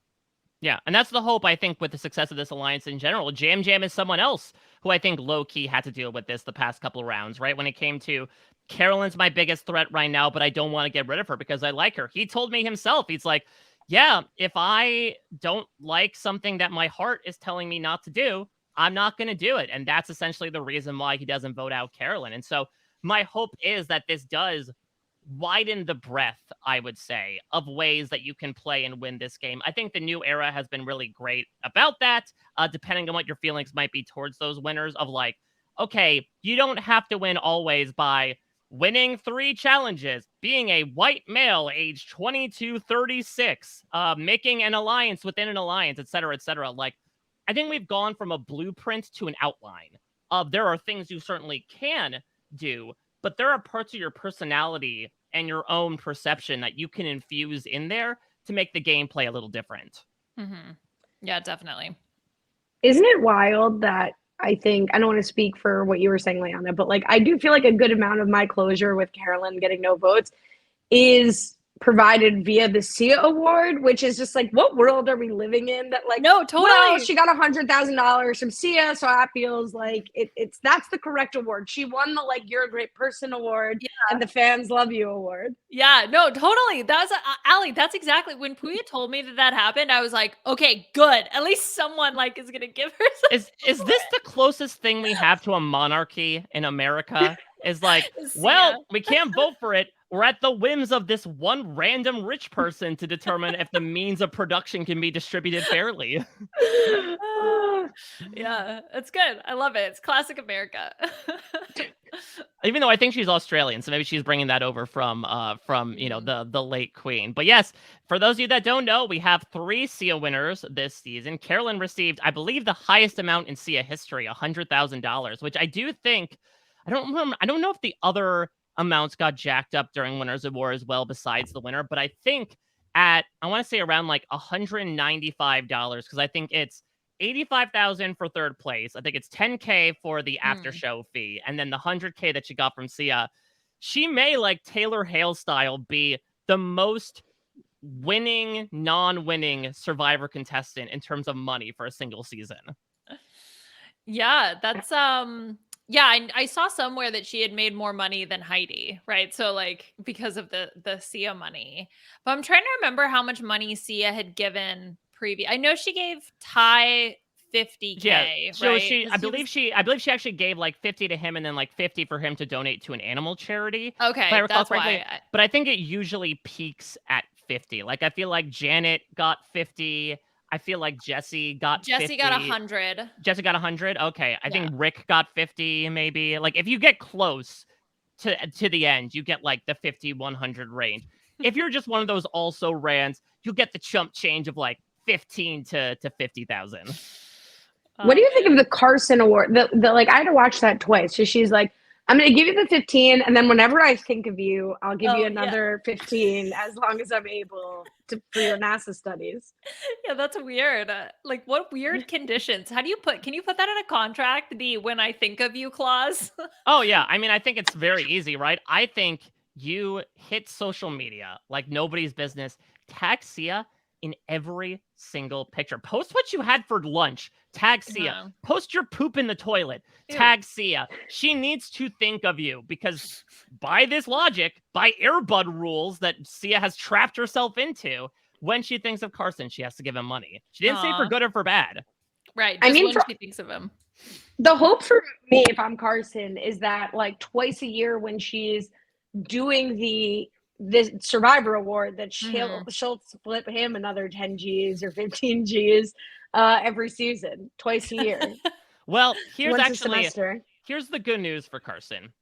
Yeah, and that's the hope, I think, with the success of this alliance in general. Jam Jam is someone else who I think low-key had to deal with this the past couple of rounds, right? When it came to Carolyn's my biggest threat right now, but I don't want to get rid of her because I like her. He told me himself, he's like, yeah, if I don't like something that my heart is telling me not to do, I'm not going to do it. And that's essentially the reason why he doesn't vote out Carolyn. And so my hope is that this does widen the breadth, I would say, of ways that you can play and win this game. I think the new era has been really great about that, depending on what your feelings might be towards those winners of like, okay, you don't have to win always by winning 3 challenges, being a white male age 22-36, making an alliance within an alliance, etc., etc. Like, I think we've gone from a blueprint to an outline of there are things you certainly can do, but there are parts of your personality and your own perception that you can infuse in there to make the gameplay a little different. Mm-hmm. Yeah, definitely. Isn't it wild that I don't want to speak for what you were saying, Liana, but like I do feel like a good amount of my closure with Carolyn getting no votes is provided via the Sia Award, which is just like, what world are we living in that like, no, totally. Well, she got $100,000 from Sia, so that feels like that's the correct award. She won the like you're a great person award and the fans love you award. Yeah, no, totally. That's Ali. That's exactly when Puya told me that happened. I was like, okay, good. At least someone like is gonna give her. Is this the closest thing we have to a monarchy in America? Is like, well, we can't vote for it. We're at the whims of this one random rich person to determine if the means of production can be distributed fairly. Yeah, it's good. I love it. It's classic America. Even though I think she's Australian, so maybe she's bringing that over from the late Queen. But yes, for those of you that don't know, we have 3 Sia winners this season. Carolyn received, I believe, the highest amount in Sia history, $100,000, which I do think. I don't know if the other amounts got jacked up during Winners of War as well, besides the winner. But I think I want to say around like $195, because I think it's $85,000 for third place. I think it's $10K for the after show fee, and then the $100K that she got from Sia. She may, like Taylor Hale style, be the most winning, non-winning Survivor contestant in terms of money for a single season. Yeah, that's yeah, I saw somewhere that she had made more money than Heidi, right? So like because of the Sia money. But I'm trying to remember how much money Sia had given previous. I know she gave Ty $50K, so right? I believe she actually gave like 50 to him and then like 50 for him to donate to an animal charity. Okay, that's why. But I think it usually peaks at 50. Like I feel like Janet got 50. I feel like Jesse got 50. Got 100. Jesse got 100. Okay. I think Rick got 50 maybe. Like if you get close to the end, you get like the 50, 100 range. If you're just one of those also rans, you'll get the chump change of like 15 to 50,000. What do you think of the Carson Award? The like I had to watch that twice. So she's like, I'm going to give you the 15, and then whenever I think of you, I'll give you another 15 as long as I'm able to for your NASA studies. Yeah, that's weird. Like, what weird conditions? Can you put that in a contract? The when I think of you clause? Oh, yeah. I mean, I think it's very easy, right? I think you hit social media like nobody's business. Tag Sia in every single picture. Post what you had for lunch. Tag Sia. Post your poop in the toilet. Tag Sia. She needs to think of you because by this logic, by Airbud rules that Sia has trapped herself into, when she thinks of Carson, she has to give him money. She didn't say for good or for bad. Right. Just when she thinks of him. The hope for me, if I'm Carson, is that like twice a year when she's doing the Survivor Award, that she'll flip him another 10 G's or 15 G's every season, twice a year, Well, here's once a actually semester. here's the good news for Carson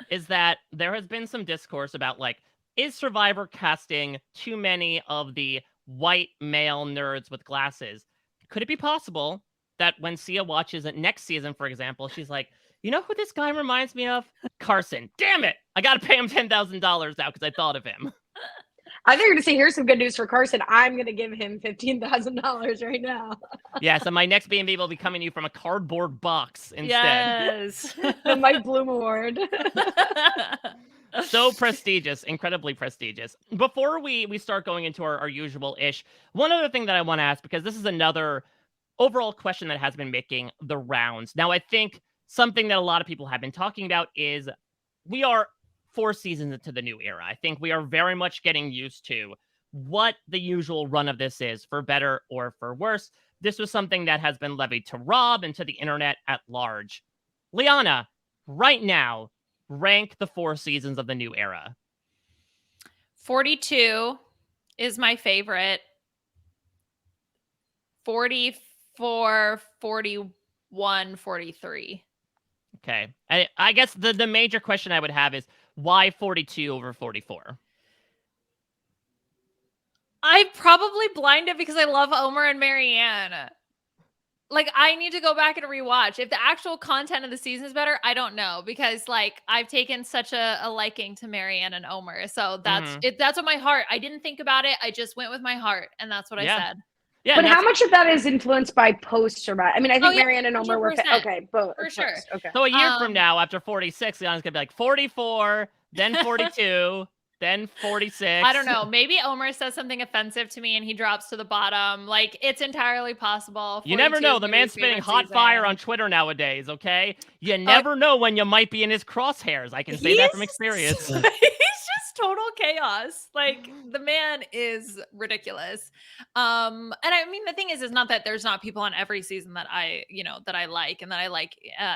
is that there has been some discourse about like, is Survivor casting too many of the white male nerds with glasses? Could it be possible that when Sia watches it next season, for example, she's like, you know who this guy reminds me of? Carson. Damn it! I gotta pay him $10,000 now because I thought of him. I think you're gonna say, here's some good news for Carson. I'm gonna give him $15,000 right now. Yes, and my next B&B will be coming to you from a cardboard box instead. Yes. The Mike Bloom Award. So prestigious, incredibly prestigious. Before we start going into our usual ish, one other thing that I want to ask, because this is another overall question that has been making the rounds. Now, I think something that a lot of people have been talking about is we are 4 seasons into the new era. I think we are very much getting used to what the usual run of this is, for better or for worse. This was something that has been levied to Rob and to the internet at large. Liana, right now, rank the 4 seasons of the new era. 42 is my favorite. 44, 41, 43. Okay. I guess the major question I would have is why 42 over 44? I'm probably blinded because I love Omer and Marianne. Like, I need to go back and rewatch. If the actual content of the season is better, I don't know, because like I've taken such a liking to Marianne and Omer. So that's it. That's what my heart. I didn't think about it. I just went with my heart, and that's what I said. Yeah, but how much of that is influenced by post-Survivor? I mean, I think Marianne and Omer were okay, both for sure. Okay. So a year from now, after 46, Liana's gonna be like 44, then 42. Then 46. I don't know. Maybe Omer says something offensive to me and he drops to the bottom. Like, it's entirely possible. You never know. The man's spitting hot fire on Twitter nowadays, okay? You never know when you might be in his crosshairs. I can say that from experience. He's just total chaos. Like, the man is ridiculous. And I mean, the thing is not that there's not people on every season that I like and that I like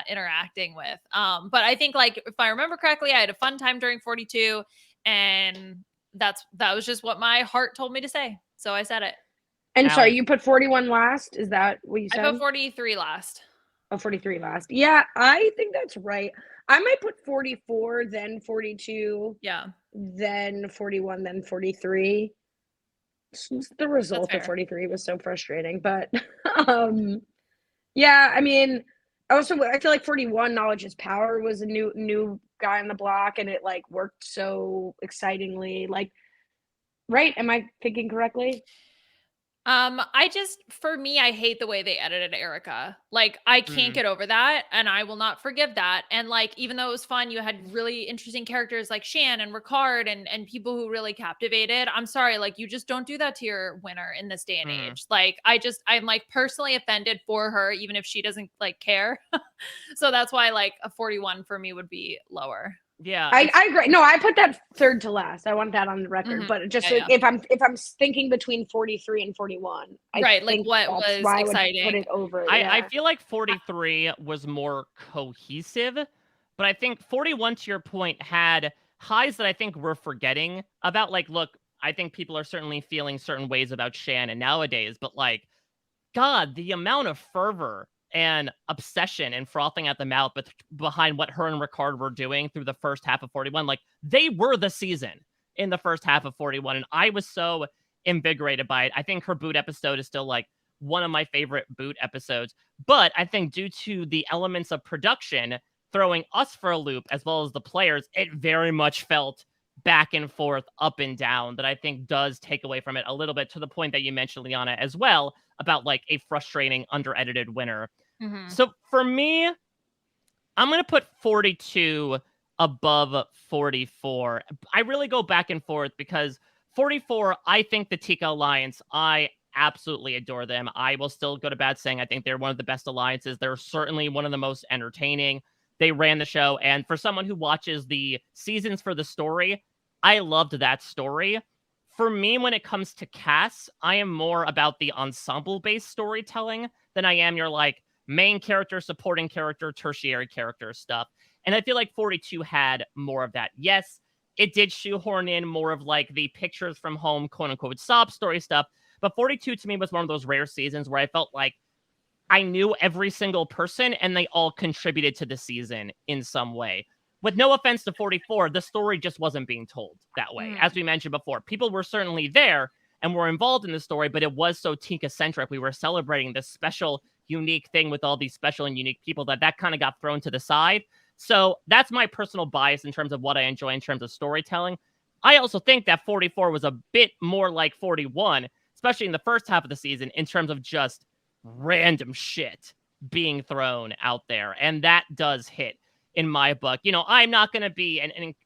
interacting with. But I think, like, if I remember correctly, I had a fun time during 42. And that was just what my heart told me to say. So I said it. And sorry, you put 41 last? Is that what you said? I put 43 last. Oh, 43 last. Yeah, I think that's right. I might put 44, then 42. Yeah. Then 41, then 43. The result of 43 was so frustrating. But yeah, I mean, also I feel like 41, Knowledge is Power, was a new guy on the block, and it like worked so excitingly. Like, right? Am I thinking correctly? For me, I hate the way they edited Erica. Like, I can't get over that, and I will not forgive that. And like, even though it was fun, you had really interesting characters like Shan and Ricard and people who really captivated. I'm sorry, like, you just don't do that to your winner in this day and age. Like, I'm like personally offended for her, even if she doesn't like care. So that's why like a 41 for me would be lower. Yeah, I agree. No, I put that third to last. I want that on the record. But just if I'm thinking between 43 and 41, right? Like, what was exciting? I would put it over. I feel like 43 was more cohesive, but I think 41, to your point, had highs that I think we're forgetting about. Like, look, I think people are certainly feeling certain ways about Shannon nowadays, but like, God, the amount of fervor and obsession and frothing at the mouth behind what her and Ricard were doing through the first half of 41. Like, they were the season in the first half of 41, and I was so invigorated by it. I think her boot episode is still like one of my favorite boot episodes, but I think due to the elements of production throwing us for a loop as well as the players, it very much felt back and forth, up and down, that I think does take away from it a little bit, to the point that you mentioned, Liana, as well, about like a frustrating under-edited winner. So for me, I'm going to put 42 above 44. I really go back and forth because 44, I think the Tika Alliance, I absolutely adore them. I will still go to bat saying I think they're one of the best alliances. They're certainly one of the most entertaining. They ran the show. And for someone who watches the seasons for the story, I loved that story. For me, when it comes to casts, I am more about the ensemble-based storytelling than I am your like main character, supporting character, tertiary character stuff. And I feel like 42 had more of that. Yes, it did shoehorn in more of like the pictures from home, quote unquote, sob story stuff. But 42 to me was one of those rare seasons where I felt like I knew every single person and they all contributed to the season in some way. With no offense to 44, the story just wasn't being told that way. As we mentioned before, people were certainly there and were involved in the story, but it was so Tinka-centric. We were celebrating this special, unique thing with all these special and unique people that kind of got thrown to the side. So that's my personal bias in terms of what I enjoy in terms of storytelling. I also think that 44 was a bit more like 41, especially in the first half of the season, in terms of just random shit being thrown out there. And that does hit in my book. You know, I'm not going to be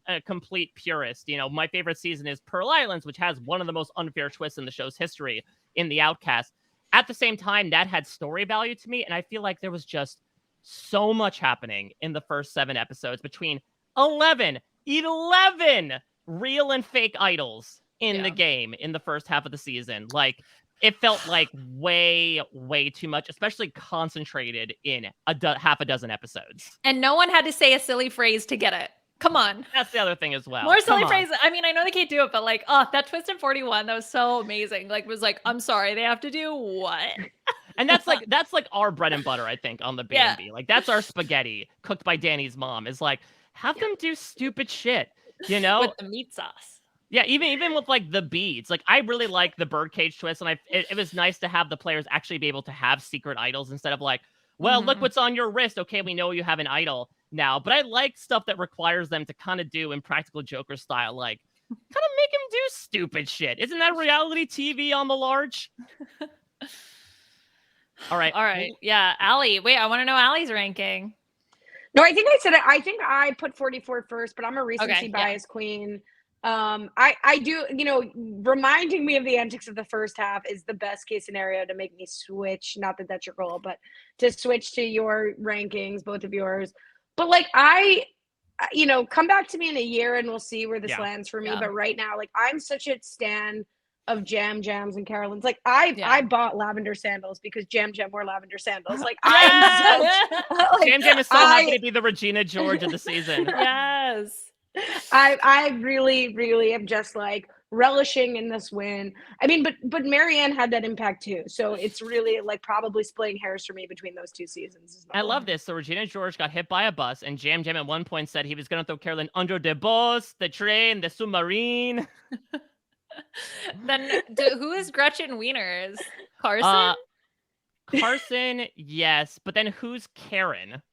a complete purist. You know, my favorite season is Pearl Islands, which has one of the most unfair twists in the show's history in The Outcast. At the same time, that had story value to me. And I feel like there was just so much happening in the first 7 episodes between 11 real and fake idols in the game in the first half of the season. Like, it felt like way too much, especially concentrated in half a dozen episodes. And no one had to say a silly phrase to get it. Come on. That's the other thing as well. More silly phrases. I mean, I know they can't do it, but like, oh, that twist in 41, that was so amazing. Like, was like, I'm sorry, they have to do what? And that's like our bread and butter, I think, on the B&B. Yeah. Like, that's our spaghetti cooked by Danny's mom. Is like, have them do stupid shit, you know? With the meat sauce. Yeah, even with like the beads, like I really like the birdcage twist, and it was nice to have the players actually be able to have secret idols instead of like, well, look what's on your wrist. Okay, we know you have an idol now. But I like stuff that requires them to kind of do in Practical Joker style, like kind of make him do stupid shit. Isn't that reality TV on the large? All right. Yeah, Ali. Wait, I want to know Ali's ranking. No, I think I said it. I think I put 44 first, but I'm a recency bias queen. I do, you know, reminding me of the antics of the first half is the best case scenario to make me switch. Not that that's your goal, but to switch to your rankings, both of yours. But like, you know, come back to me in a year and we'll see where this lands for me. But right now, like, I'm such a stan of Jam Jams and Carolyn's. Like, I bought lavender sandals because Jam Jam wore lavender sandals. Like, Jam Jam is so happy to be the Regina George of the season. Yes. I really, really am just like relishing in this win. I mean, but Marianne had that impact too. So it's really like probably splitting hairs for me between those two seasons. I love this. So Regina George got hit by a bus, and Jam Jam at one point said he was going to throw Carolyn under the bus, the train, the submarine. Then who is Gretchen Wieners? Carson? Carson, yes. But then who's Karen?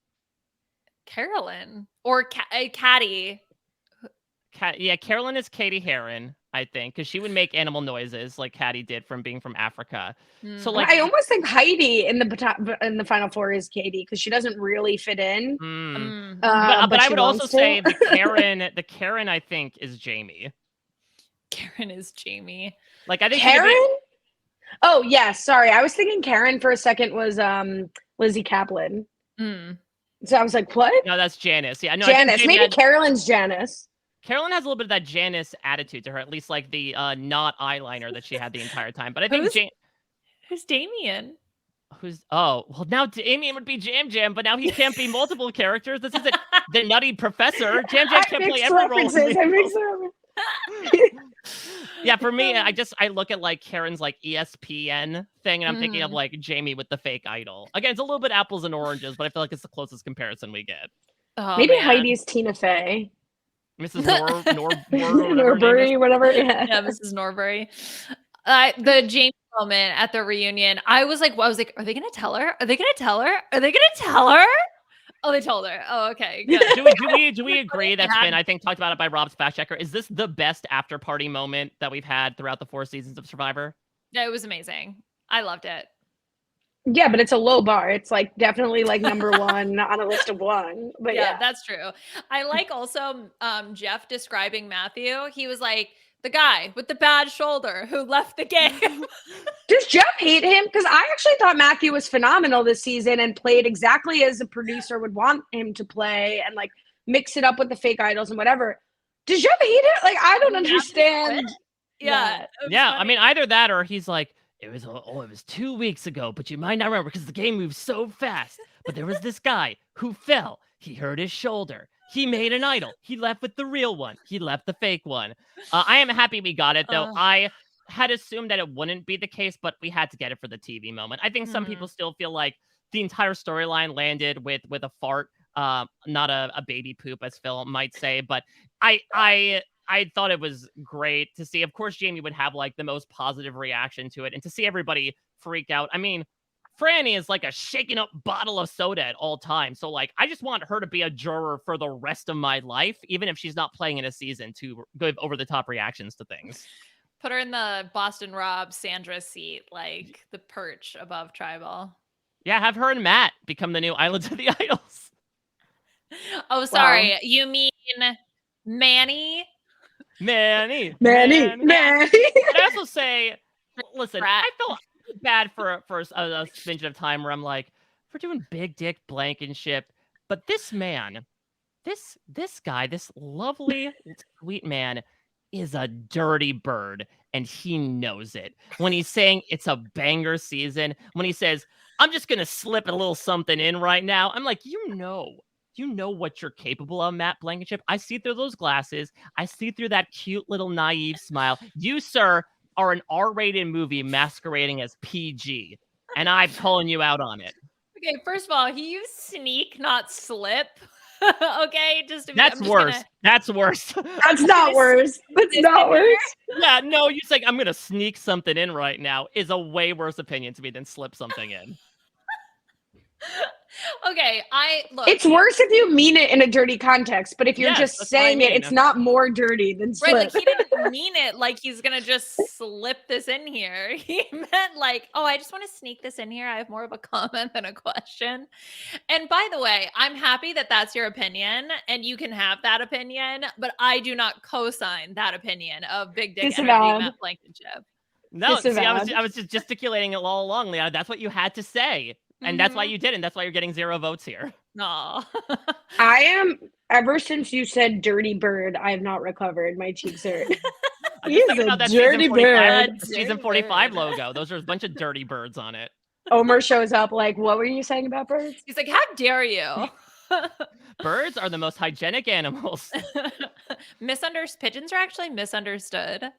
Carolyn. Or Caddy. Yeah, Carolyn is Katie Heron, I think, because she would make animal noises like Katie did from being from Africa. So like, I almost think Heidi in the final four is Katie because she doesn't really fit in. But I would also say the Karen I think is Jamie. Karen is Jamie. Like, I think Karen. Oh yes, sorry, I was thinking Karen for a second was Lizzie Kaplan. So I was like, what? No, that's Janice. Yeah, no, Janice. Maybe Carolyn's Janice. Carolyn has a little bit of that Janice attitude to her, at least like the not eyeliner that she had the entire time. But I think who's Damien? Well, now Damien would be Jam Jam, but now he can't be multiple characters. This isn't the Nutty Professor. Jam Jam can't play every role. Yeah, for me, I look at like Karen's like ESPN thing, and I'm thinking of like Jamie with the fake idol. Again, it's a little bit apples and oranges, but I feel like it's the closest comparison we get. Maybe Heidi's Tina Fey. Mrs. Norbury, whatever. Yeah, Mrs. Norbury. The Jamie moment at the reunion, I was like, are they gonna tell her? Are they gonna tell her? Are they gonna tell her? Oh, they told her. Oh, okay. Do we agree that's been, I think, talked about it by Rob's fact checker? Is this the best after party moment that we've had throughout the 4 seasons of Survivor? Yeah, it was amazing. I loved it. Yeah, but it's a low bar. It's like definitely like number one on a list of one. But yeah, that's true. I like also Jeff describing Matthew. He was like the guy with the bad shoulder who left the game. Does Jeff hate him? Because I actually thought Matthew was phenomenal this season and played exactly as a producer would want him to play and like mix it up with the fake idols and whatever. Does Jeff hate it? Like, I don't understand. Yeah. Yeah. I mean, either that or he's like, it was 2 weeks ago, but you might not remember because the game moves so fast. But there was this guy who fell. He hurt his shoulder. He made an idol. He left with the real one. He left the fake one. I am happy we got it, though. I had assumed that it wouldn't be the case, but we had to get it for the TV moment. I think some people still feel like the entire storyline landed with a fart, not a baby poop, as Phil might say. But I thought it was great to see. Of course, Jamie would have like the most positive reaction to it, and to see everybody freak out. I mean, Franny is like a shaken up bottle of soda at all times. So like, I just want her to be a juror for the rest of my life, even if she's not playing in a season, to give over the top reactions to things. Put her in the Boston Rob Sandra seat, like the perch above Tribal. Yeah, have her and Matt become the new Islands of the Idols. Oh, sorry. Wow. You mean Manny? Manny. I'd also say, listen, I felt bad for a smidgen of time where I'm like, we're doing Big Dick Blankenship, but this man, this guy, this lovely, sweet man, is a dirty bird, and he knows it. When he's saying it's a banger season, when he says, I'm just gonna slip a little something in right now, I'm like, you know what you're capable of, Matt Blankenship. I see through those glasses. I see through that cute little naive smile. You, sir, are an R-rated movie masquerading as PG, and I'm calling you out on it. Okay, first of all, he used sneak, not slip. Okay, that's worse. That's worse. That's not worse. That's not worse. Yeah, no, you saying I'm gonna sneak something in right now is a way worse opinion to me than slip something in. Okay, look. It's worse if you mean it in a dirty context, but if you're just saying it, it's not more dirty than slip. Right, like he didn't mean it like he's gonna just slip this in here. He meant like, oh, I just want to sneak this in here. I have more of a comment than a question. And by the way, I'm happy that that's your opinion, and you can have that opinion, but I do not co-sign that opinion of Big Dick Energy Matt Blankenship. No, see, I was just gesticulating it all along, Liana. That's what you had to say. And that's why you did, and that's why you're getting 0 votes here. No. I am, ever since you said dirty bird, I have not recovered. My cheeks hurt. He's a dirty bird. Season 45 logo. Those are a bunch of dirty birds on it. Omer shows up like, what were you saying about birds? He's like, how dare you? Birds are the most hygienic animals. Pigeons are actually misunderstood.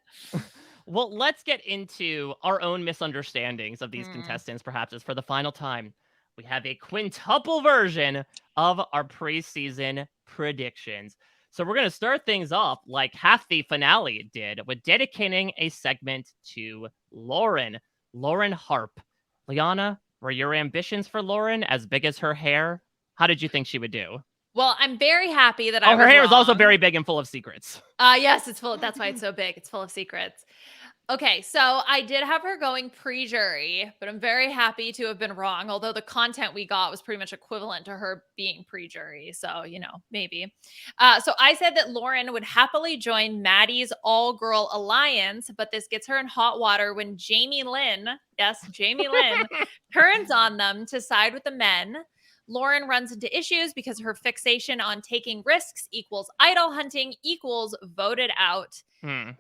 Well, let's get into our own misunderstandings of these contestants, perhaps, as for the final time. We have a quintuple version of our preseason predictions. So we're going to start things off like half the finale did, with dedicating a segment to Lauren Harp. Liana, were your ambitions for Lauren as big as her hair? How did you think she would do? Well, I'm very happy that her hair is also very big and full of secrets. Yes, it's full. That's why it's so big. It's full of secrets. Okay, so I did have her going pre-jury, but I'm very happy to have been wrong, although the content we got was pretty much equivalent to her being pre-jury. So, maybe. So I said that Lauren would happily join Maddie's all-girl alliance, but this gets her in hot water when Jamie Lynn turns on them to side with the men. Lauren runs into issues because her fixation on taking risks equals idol hunting equals voted out.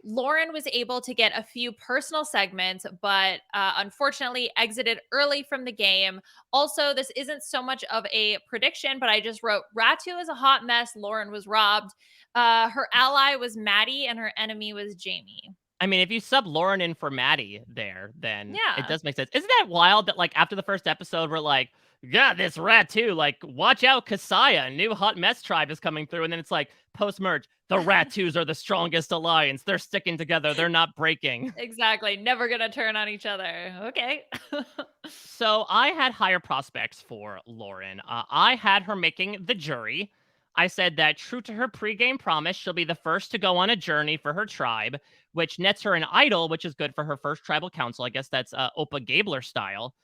Lauren was able to get a few personal segments, but unfortunately exited early from the game. Also, this isn't so much of a prediction, but I just wrote, Ratu is a hot mess. Lauren was robbed. Her ally was Maddie and her enemy was Jamie. I mean, if you sub Lauren in for Maddie there, then it does make sense. Isn't that wild that, like, after the first episode, we're like, yeah, this Ratu, like, watch out, Kasaya, new hot mess tribe is coming through. And then it's like, post-merge, the Ratus are the strongest alliance. They're sticking together. They're not breaking. Exactly. Never going to turn on each other. Okay. So I had higher prospects for Lauren. I had her making the jury. I said that true to her pregame promise, she'll be the first to go on a journey for her tribe, which nets her an idol, which is good for her first tribal council. I guess that's Opa Gabler style.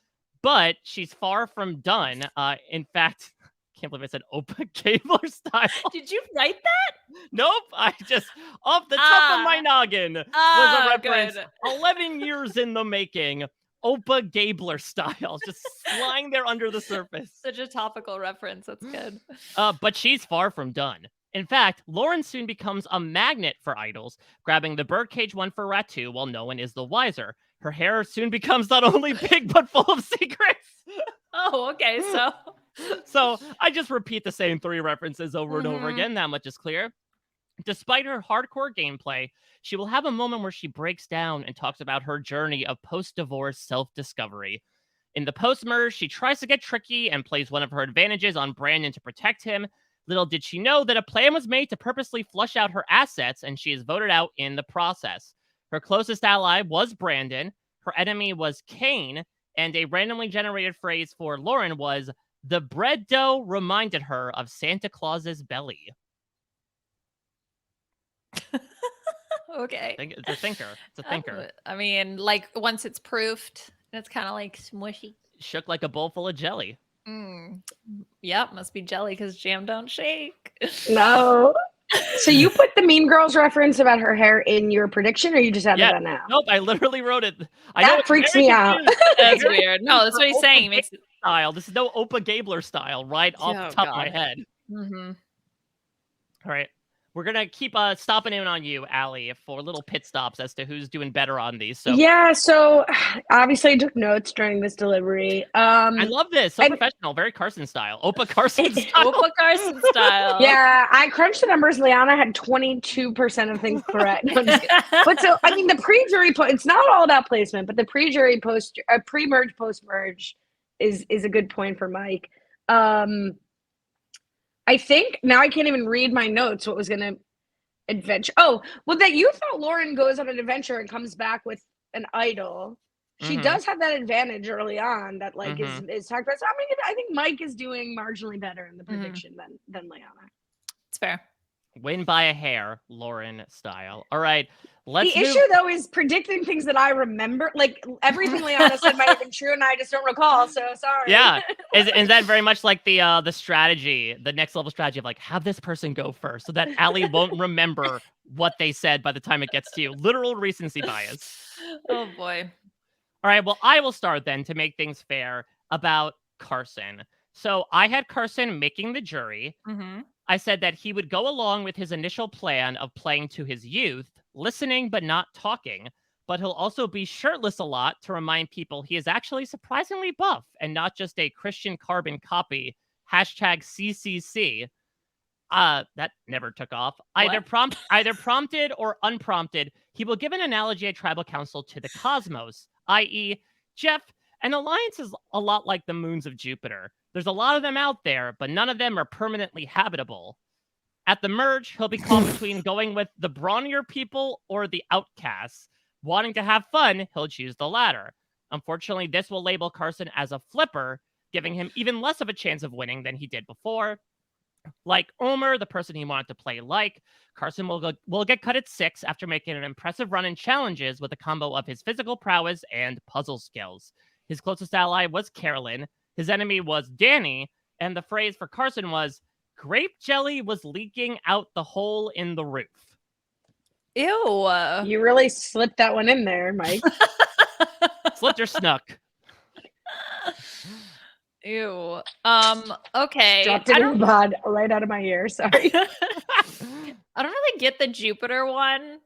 But she's far from done. In fact, I can't believe I said Opa Gabler style. Did you write that? Nope. I just, off the top of my noggin, was a reference. Good. 11 years in the making. Opa Gabler style, just lying there under the surface. Such a topical reference. That's good. But she's far from done. In fact, Lauren soon becomes a magnet for idols, grabbing the birdcage one for Ratu while no one is the wiser. Her hair soon becomes not only big, but full of secrets. Oh, okay. So I just repeat the same 3 references over and over again. That much is clear. Despite her hardcore gameplay, she will have a moment where she breaks down and talks about her journey of post-divorce self-discovery. In the post-merge, she tries to get tricky and plays one of her advantages on Brandon to protect him. Little did she know that a plan was made to purposely flush out her assets, and she is voted out in the process. Her closest ally was Brandon, her enemy was Kane, and a randomly generated phrase for Lauren was, "The bread dough reminded her of Santa Claus's belly." Okay. It's a thinker. It's a thinker. I mean, like once it's proofed, it's kind of like smushy. Shook like a bowl full of jelly. Yep, must be jelly because jam don't shake. No. So you put the Mean Girls reference about her hair in your prediction, or you just added that now? Nope, I literally wrote it. That freaks me out. That's weird. No, that's what he's saying. He makes it style. This is no Opa Gabler style, right off the top of my head. Mm-hmm. All right. We're going to keep stopping in on you, Ali, for little pit stops as to who's doing better on these. So yeah, so obviously I took notes during this delivery. I love this. So professional, very Carson style. Opa Carson style. Opa Carson style. Yeah, I crunched the numbers. Liana had 22% of things correct. But so, I mean, the pre-jury, it's not all about placement, but the pre-jury pre-merge, post-merge is a good point for Mike. I think now I can't even read my notes. What was going to adventure? Oh, well, that you thought Lauren goes on an adventure and comes back with an idol. She does have that advantage early on that like is talked about. So I think Mike is doing marginally better in the prediction than Liana. It's fair. Win by a hair, Lauren style. All right. The issue though is predicting things that I remember. Like everything Liana said might have been true, and I just don't recall. So sorry. Yeah, is that very much like the strategy, the next level strategy of like have this person go first, so that Ali won't remember what they said by the time it gets to you. Literal recency bias. Oh boy. All right. Well, I will start then to make things fair about Carson. So I had Carson making the jury. I said that he would go along with his initial plan of playing to his youth, listening but not talking, but he'll also be shirtless a lot to remind people he is actually surprisingly buff and not just a Christian carbon copy. #CCC. That never took off. Either prompted or unprompted, he will give an analogy at tribal council to the cosmos, i.e., Jeff, an alliance is a lot like the moons of Jupiter. There's a lot of them out there, but none of them are permanently habitable. At the merge, he'll be caught between going with the brawnier people or the outcasts. Wanting to have fun, he'll choose the latter. Unfortunately, this will label Carson as a flipper, giving him even less of a chance of winning than he did before. Like Omer, the person he wanted to play like, Carson will get cut at 6 after making an impressive run in challenges with a combo of his physical prowess and puzzle skills. His closest ally was Carolyn. His enemy was Danny, and the phrase for Carson was, "Grape jelly was leaking out the hole in the roof." Ew. You really slipped that one in there, Mike. Slipped or snuck. Ew. Okay. Dropped it in the pod right out of my ear. Sorry. I don't really get the Jupiter one.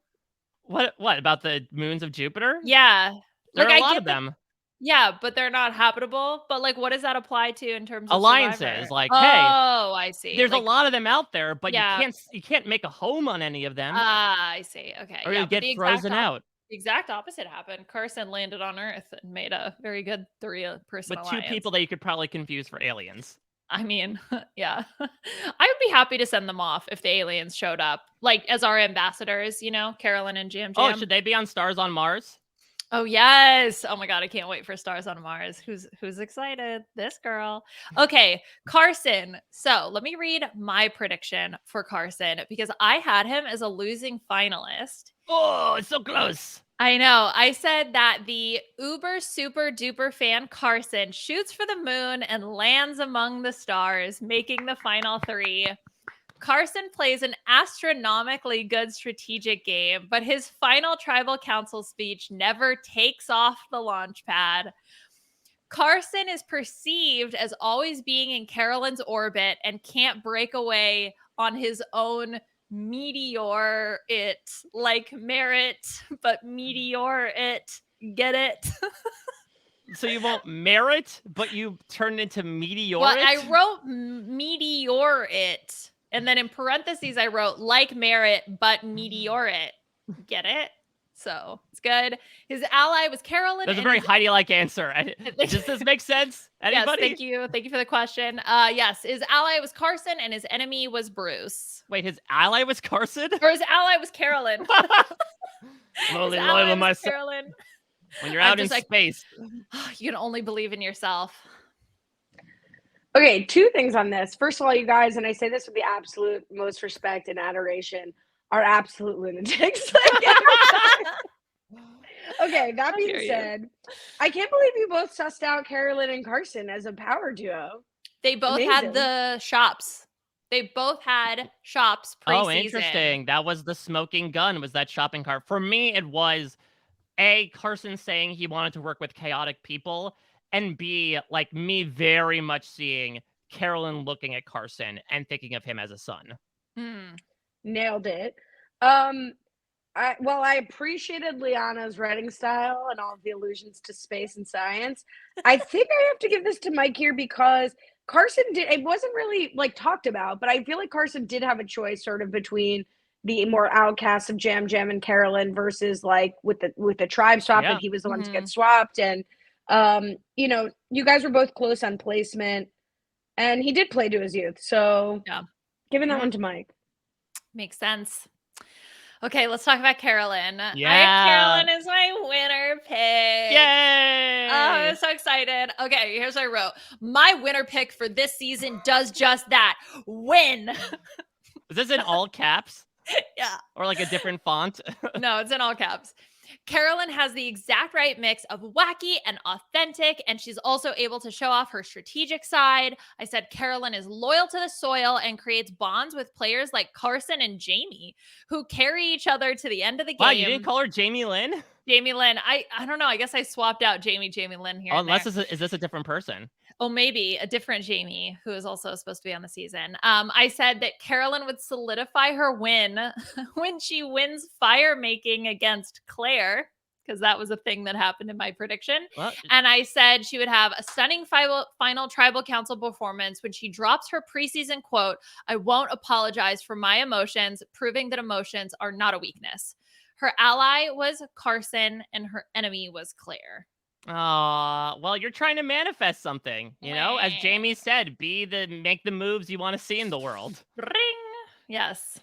What about the moons of Jupiter? Yeah. There are a lot of them. Yeah, but they're not habitable. But like, what does that apply to in terms of alliances? Survivor? Like, oh, hey, I see. There's like, a lot of them out there, but yeah. you can't make a home on any of them. I see. Okay. Or yeah, you'll get frozen out. The exact opposite happened. Carson landed on Earth and made a very good 3-person with alliance. 2 people that you could probably confuse for aliens. I mean, yeah. I would be happy to send them off if the aliens showed up, like as our ambassadors, you know, Carolyn and Jam Jam. Oh, should they be on Stars on Mars? Oh, yes. Oh my God. I can't wait for Stars on Mars. Who's excited? This girl. Okay. Carson. So let me read my prediction for Carson because I had him as a losing finalist. Oh, it's so close. I know. I said that the uber super duper fan Carson shoots for the moon and lands among the stars, making the final 3. Carson plays an astronomically good strategic game, but his final tribal council speech never takes off the launch pad. Carson is perceived as always being in Carolyn's orbit and can't break away on his own meteor it, like merit, but meteor it Get it? So you won't merit, but you turn into meteor. Well, I wrote meteor it. And then in parentheses, I wrote like merit, but meteor it. Get it? So it's good. His ally was Carolyn. That's a very Heidi-like answer. Does this make sense? Anybody? Yes, thank you. Thank you for the question. Yes, his ally was Carson and his enemy was Bruce. Wait, his ally was Carson? Or his ally was Carolyn. I'm only loyal to myself. Carolyn. When you're out in space. You can only believe in yourself. Okay, 2 things on this. First of all, you guys, and I say this with the absolute most respect and adoration, are absolute lunatics. Okay, that being said, I can't believe you both sussed out Carolyn and Carson as a power duo. They both had the shops. They both had shops preseason. Oh, interesting. That was the smoking gun, was that shopping cart. For me, it was A, Carson saying he wanted to work with chaotic people, and B, like me very much seeing Carolyn looking at Carson and thinking of him as a son. Nailed it. I appreciated Liana's writing style and all of the allusions to space and science. I think I have to give this to Mike here because Carson it wasn't really like talked about, but I feel like Carson did have a choice sort of between the more outcasts of Jam Jam and Carolyn versus like with the tribe swap, and he was the one to get swapped. And you guys were both close on placement, and he did play to his youth. So giving that one to Mike. Makes sense. Okay, let's talk about Carolyn. Yeah. I have Carolyn as my winner pick. Yay! Oh, I'm so excited. Okay, here's what I wrote. My winner pick for this season does just that. Win. Is this in all caps? Yeah. Or like a different font? No, it's in all caps. Carolyn has the exact right mix of wacky and authentic, and she's also able to show off her strategic side. I said Carolyn is loyal to the soil and creates bonds with players like Carson and Jamie, who carry each other to the end of the game. Wow, you didn't call her Jamie Lynn? Jamie Lynn. I don't know. I guess I swapped out Jamie Lynn here. Oh, unless is this a different person? Oh, maybe a different Jamie who is also supposed to be on the season. I said that Carolyn would solidify her win when she wins fire making against Claire, because that was a thing that happened in my prediction. What? And I said she would have a stunning final tribal council performance when she drops her preseason quote, "I won't apologize for my emotions," proving that emotions are not a weakness. Her ally was Carson and her enemy was Claire. Well, you're trying to manifest something, as Jamie said, make the moves you want to see in the world. Ring. Yes.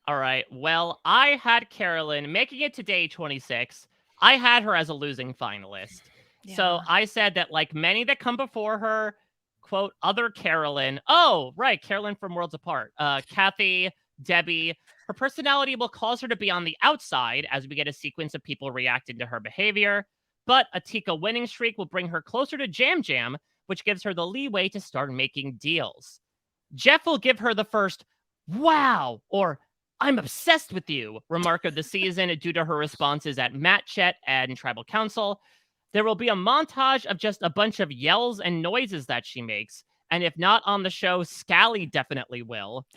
All right. Well, I had Carolyn making it to day 26. I had her as a losing finalist. Yeah. So I said that like many that come before her, quote, other Carolyn. Oh, right. Carolyn from Worlds Apart. Kathy, Debbie. Her personality will cause her to be on the outside as we get a sequence of people reacting to her behavior. But a Tika winning streak will bring her closer to Jam Jam, which gives her the leeway to start making deals. Jeff will give her the first, "Wow," or "I'm obsessed with you" remark of the season due to her responses at Matt Chet and Tribal Council. There will be a montage of just a bunch of yells and noises that she makes. And if not on the show, Scally definitely will.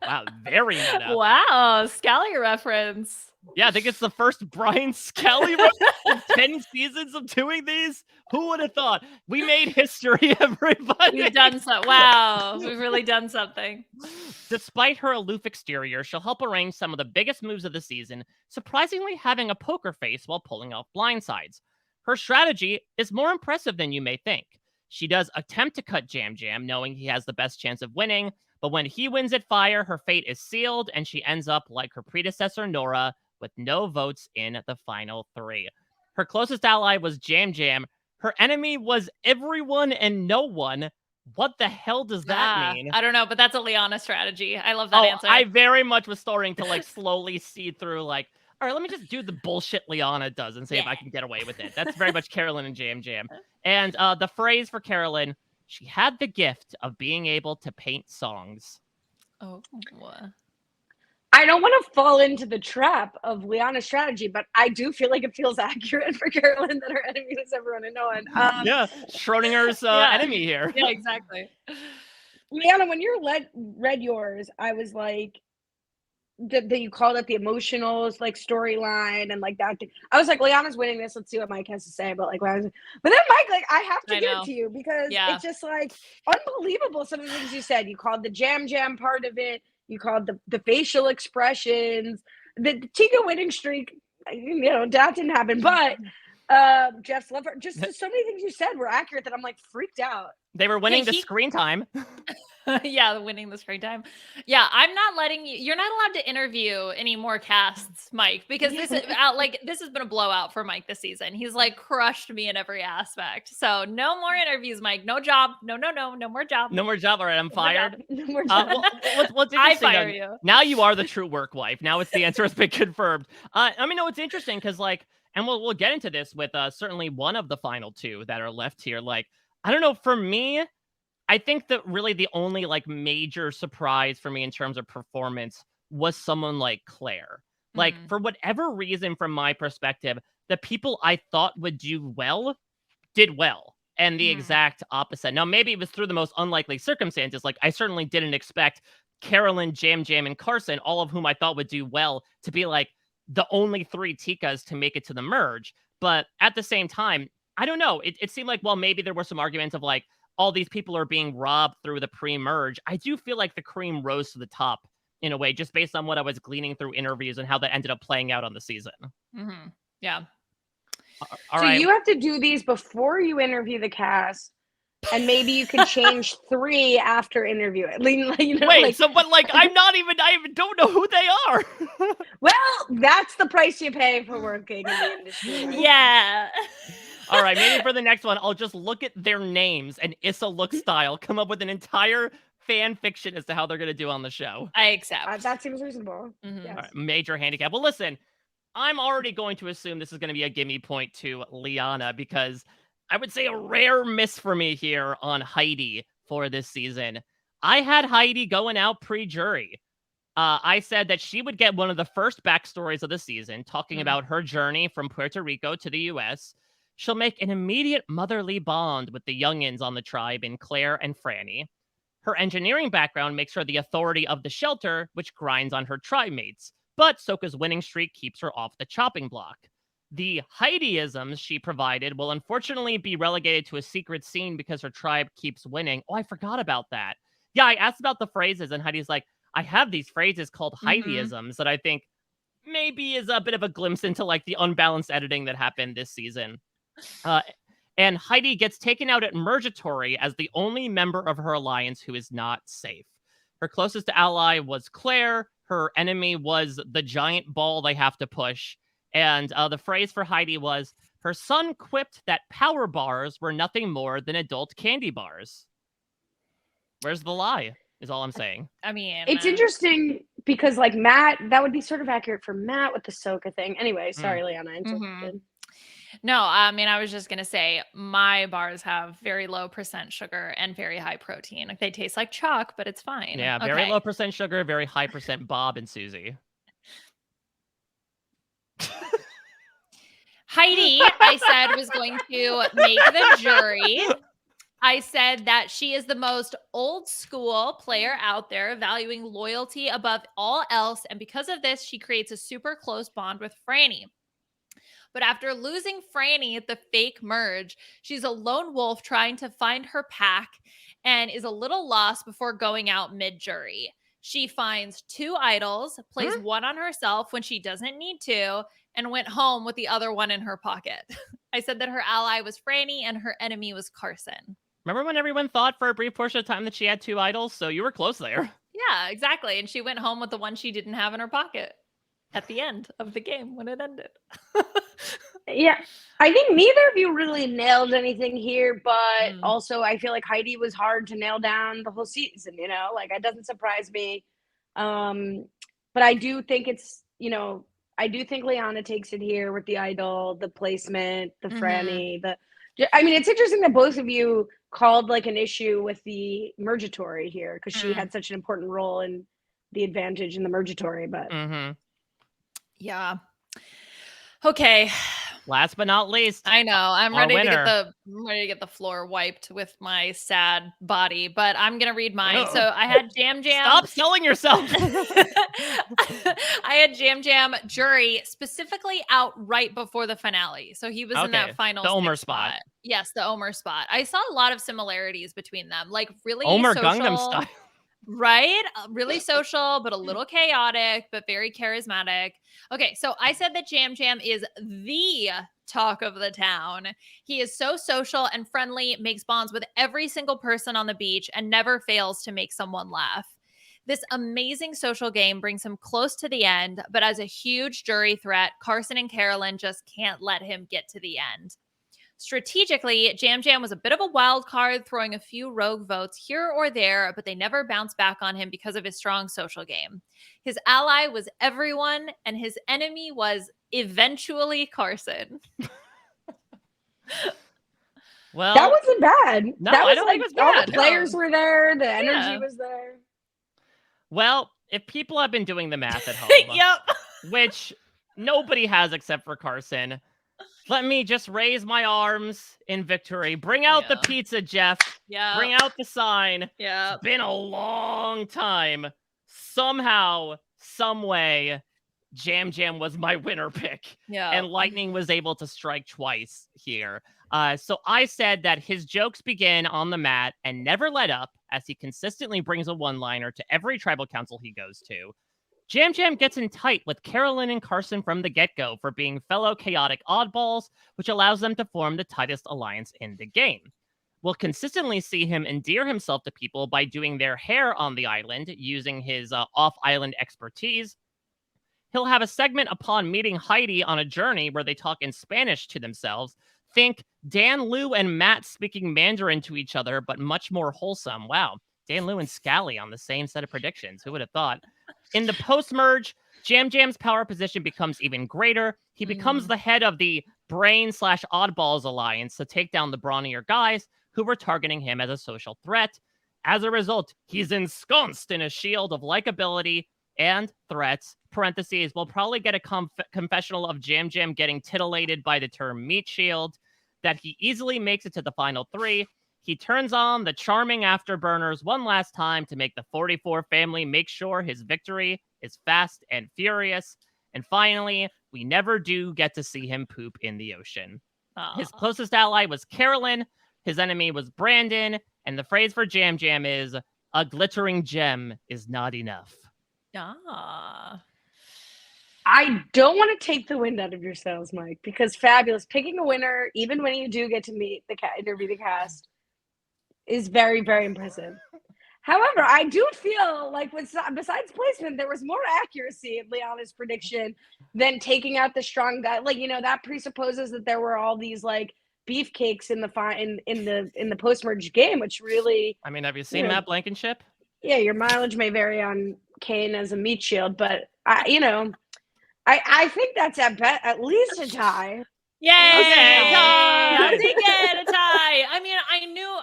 Wow, very meta. Wow, Scally reference. Yeah, I think it's the first Brian Scally in 10 seasons of doing these. Who would have thought? We made history, everybody. We've done so. Wow, we've really done something. Despite her aloof exterior, she'll help arrange some of the biggest moves of the season, surprisingly having a poker face while pulling off blindsides. Her strategy is more impressive than you may think. She does attempt to cut Jam Jam, knowing he has the best chance of winning, but when he wins at fire, her fate is sealed, and she ends up like her predecessor, Nora, with no votes in the final 3. Her closest ally was Jam Jam. Her enemy was everyone and no one. What the hell does that mean? I don't know, but that's a Liana strategy. I love that answer. I very much was starting to like slowly see through like, all right, let me just do the bullshit Liana does and see if I can get away with it. That's very much Carolyn and Jam Jam. And the phrase for Carolyn, she had the gift of being able to paint songs. Oh, I don't want to fall into the trap of Liana's strategy, but I do feel like it feels accurate for Carolyn that her enemy is everyone and no one. Yeah, Schrodinger's enemy here. Yeah, exactly. Liana, when you read yours, I was like, that you called it the emotionals like storyline and like that. I was like, Liana's winning this. Let's see what Mike has to say. But like, but then Mike, like, I have to give it to you because it's just like unbelievable. Some of the things you said. You called the jam part of it. You called the facial expressions, the Tika winning streak. You know, that didn't happen, but. Jeff's lover, just so many things you said were accurate that I'm like freaked out. They were winning the screen time. Yeah, winning the screen time. Yeah, I'm not letting you. You're not allowed to interview any more casts, Mike, because this is this has been a blowout for Mike this season. He's like crushed me in every aspect. So no more interviews, Mike. No job. No more job. No more job. All right, I'm fired. No more job. What's interesting? I fire you. Now you are the true work wife. Now it's the answer has been confirmed. I mean, no, it's interesting because like. And we'll get into this with certainly one of the final two that are left here. Like, I don't know, for me, I think that really the only like major surprise for me in terms of performance was someone like Claire. Like, for whatever reason, from my perspective, the people I thought would do well did well. And the exact opposite. Now, maybe it was through the most unlikely circumstances. Like, I certainly didn't expect Carolyn, Jam, and Carson, all of whom I thought would do well, to be like, the only 3 Tikas to make it to the merge. But at the same time, I don't know. It seemed like, well, maybe there were some arguments of like, all these people are being robbed through the pre-merge. I do feel like the cream rose to the top in a way, just based on what I was gleaning through interviews and how that ended up playing out on the season. Yeah. So you have to do these before you interview the cast. And maybe you can change 3 after interview it. You know, wait, but I even don't know who they are. Well, that's the price you pay for working in the industry. Yeah. All right, maybe for the next one, I'll just look at their names and Issa look style, come up with an entire fan fiction as to how they're going to do on the show. I accept. That seems reasonable. Yes. All right, major handicap. Well, listen, I'm already going to assume this is going to be a gimme point to Liana because I would say a rare miss for me here on Heidi for this season. I had Heidi going out pre-jury. I said that she would get one of the first backstories of the season, talking about her journey from Puerto Rico to the U.S. She'll make an immediate motherly bond with the youngins on the tribe in Claire and Franny. Her engineering background makes her the authority of the shelter, which grinds on her tribe mates. But Soka's winning streak keeps her off the chopping block. The Heidiisms she provided will unfortunately be relegated to a secret scene because her tribe keeps winning. Oh, I forgot about that. Yeah, I asked about the phrases, and Heidi's like, I have these phrases called Heidiisms that I think maybe is a bit of a glimpse into like the unbalanced editing that happened this season. And Heidi gets taken out at Mergatory as the only member of her alliance who is not safe. Her closest ally was Claire. Her enemy was the giant ball they have to push. And the phrase for Heidi was, her son quipped that power bars were nothing more than adult candy bars. Where's the lie, is all I'm saying. I mean, it's interesting because like Matt, that would be sort of accurate for Matt with the Soka thing. Anyway, sorry, Liana, I interrupted. No, I mean, I was just going to say my bars have very low % sugar and very high protein. Like they taste like chalk, but it's fine. Yeah, very low % sugar, very high % Bob and Susie. Heidi, I said, was going to make the jury. I said that she is the most old school player out there, valuing loyalty above all else. And because of this, she creates a super close bond with Franny. But after losing Franny at the fake merge, she's a lone wolf trying to find her pack and is a little lost before going out mid-jury. She finds 2 idols, plays one on herself when she doesn't need to, and went home with the other one in her pocket. I said that her ally was Franny and her enemy was Carson. Remember when everyone thought for a brief portion of time that she had 2 idols? So you were close there. Yeah, exactly. And she went home with the one she didn't have in her pocket at the end of the game when it ended. Yeah, I think neither of you really nailed anything here, but also I feel like Heidi was hard to nail down the whole season, you know, like it doesn't surprise me. But I do think it's, you know, I do think Liana takes it here with the idol, the placement, the Franny, I mean, it's interesting that both of you called like an issue with the Mergatory here because she had such an important role in the advantage in the Mergatory, but yeah. Okay. last but not least, I know. I'm our ready to winner. get the floor wiped with my sad body, but I'm gonna read mine. Oh. So I had Jam Jam. Stop selling yourself. I had Jam Jam jury specifically out right before the finale. So he was in that final the Omer 6 spot. Yes, the Omer spot. I saw a lot of similarities between them. Like really Omer social, Gangnam Style. right? Really social, but a little chaotic, but very charismatic. Okay, so I said that Jam Jam is the talk of the town. He is so social and friendly, makes bonds with every single person on the beach, and never fails to make someone laugh. This amazing social game brings him close to the end, but as a huge jury threat, Carson and Carolyn just can't let him get to the end. Strategically, Jam Jam was a bit of a wild card, throwing a few rogue votes here or there, but they never bounced back on him because of his strong social game. His ally was everyone, and his enemy was eventually Carson. Well, That wasn't bad. No, that was I don't think it was all bad, the players no. were there. The energy Yeah. was there. well, if people have been doing the math at home, Yep. which nobody has except for Carson, let me just raise my arms in victory. Bring out the Yeah. pizza, Jeff. Yeah. Bring out the sign. Yeah. It's been a long time. Somehow, some way, Jam Jam was my winner pick. Yeah. And Lightning was able to strike twice here. So I said that his jokes begin on the mat and never let up, as he consistently brings a one-liner to every tribal council he goes to. Jam Jam gets in tight with Carolyn and Carson from the get-go for being fellow chaotic oddballs, which allows them to form the tightest alliance in the game. We'll consistently see him endear himself to people by doing their hair on the island, using his off-island expertise. He'll have a segment upon meeting Heidi on a journey where they talk in Spanish to themselves. Think Dan, Lou, and Matt speaking Mandarin to each other, but much more wholesome. Wow. Dan, Lou, and Scally on the same set of predictions. Who would have thought? In the post-merge, Jam Jam's power position becomes even greater. He becomes the head of the Brain/Oddballs Alliance to take down the brawnier guys who were targeting him as a social threat. As a result, he's ensconced in a shield of likability and threats. Parentheses, we'll probably get a confessional of Jam Jam getting titillated by the term meat shield, that he easily makes it to the final 3. He turns on the charming afterburners one last time to make the 44 family make sure his victory is fast and furious. And finally, we never do get to see him poop in the ocean. His closest ally was Carolyn. His enemy was Brandon. And the phrase for Jam Jam is, a glittering gem is not enough. I don't want to take the wind out of your sails, Mike, because fabulous. Picking a winner, even when you do get to meet the interview the cast, is very, very impressive. However, I do feel like besides placement, there was more accuracy in Liana's prediction than taking out the strong guy. Like, that presupposes that there were all these like beefcakes in the post-merge game, which really. I mean, have you seen Matt Blankenship? Yeah, your mileage may vary on Kane as a meat shield, but I think that's at least a tie. Yay! Okay. Tie! I'll take it, a tie. I mean,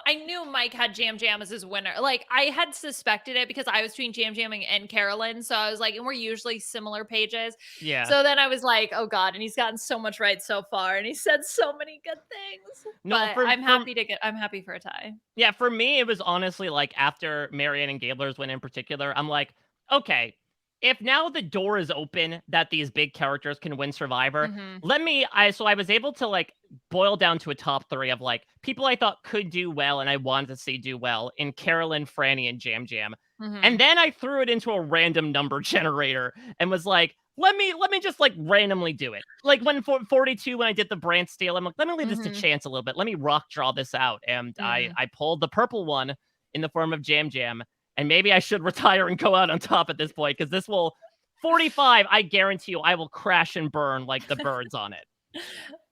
I knew Mike had Jam Jam as his winner. Like, I had suspected it because I was between Jam Jam and Carolyn, so I was like, and we're usually similar pages. Yeah. So then I was like, oh god, and he's gotten so much right so far, and he said so many good things. No, but I'm happy for a tie. Yeah, for me, it was honestly like after Marianne and Gabler's win in particular, I'm like, okay, if now the door is open that these big characters can win Survivor, so I was able to like boil down to a top 3 of like people I thought could do well and I wanted to see do well in Carolyn, Franny, and Jam Jam. And then I threw it into a random number generator and was like, let me just like randomly do it. Like when 42, when I did the Brant steal, I'm like, let me leave this to chance a little bit. Let me rock draw this out. And I pulled the purple one in the form of Jam Jam. And maybe I should retire and go out on top at this point, because this will 45. I guarantee you, I will crash and burn like the birds on it.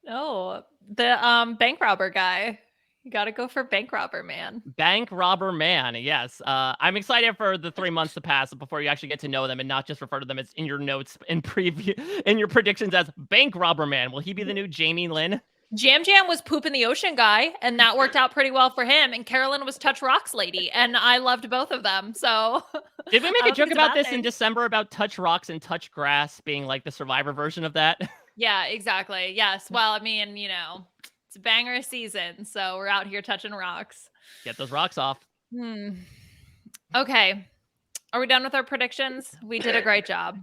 No, the bank robber guy. You got to go for bank robber man. Bank robber man. Yes. I'm excited for the 3 months to pass before you actually get to know them and not just refer to them as in your notes in in your predictions as bank robber man. Will he be the new Jamie Lynn? Jam Jam was Poop in the Ocean guy, and that worked out pretty well for him. And Carolyn was Touch Rocks lady, and I loved both of them. So, did we make a joke about this in December about Touch Rocks and Touch Grass being like the Survivor version of that? Yeah, exactly. Yes. Well, I mean, it's a banger season, so we're out here touching rocks. Get those rocks off. Okay. Are we done with our predictions? We did a great job.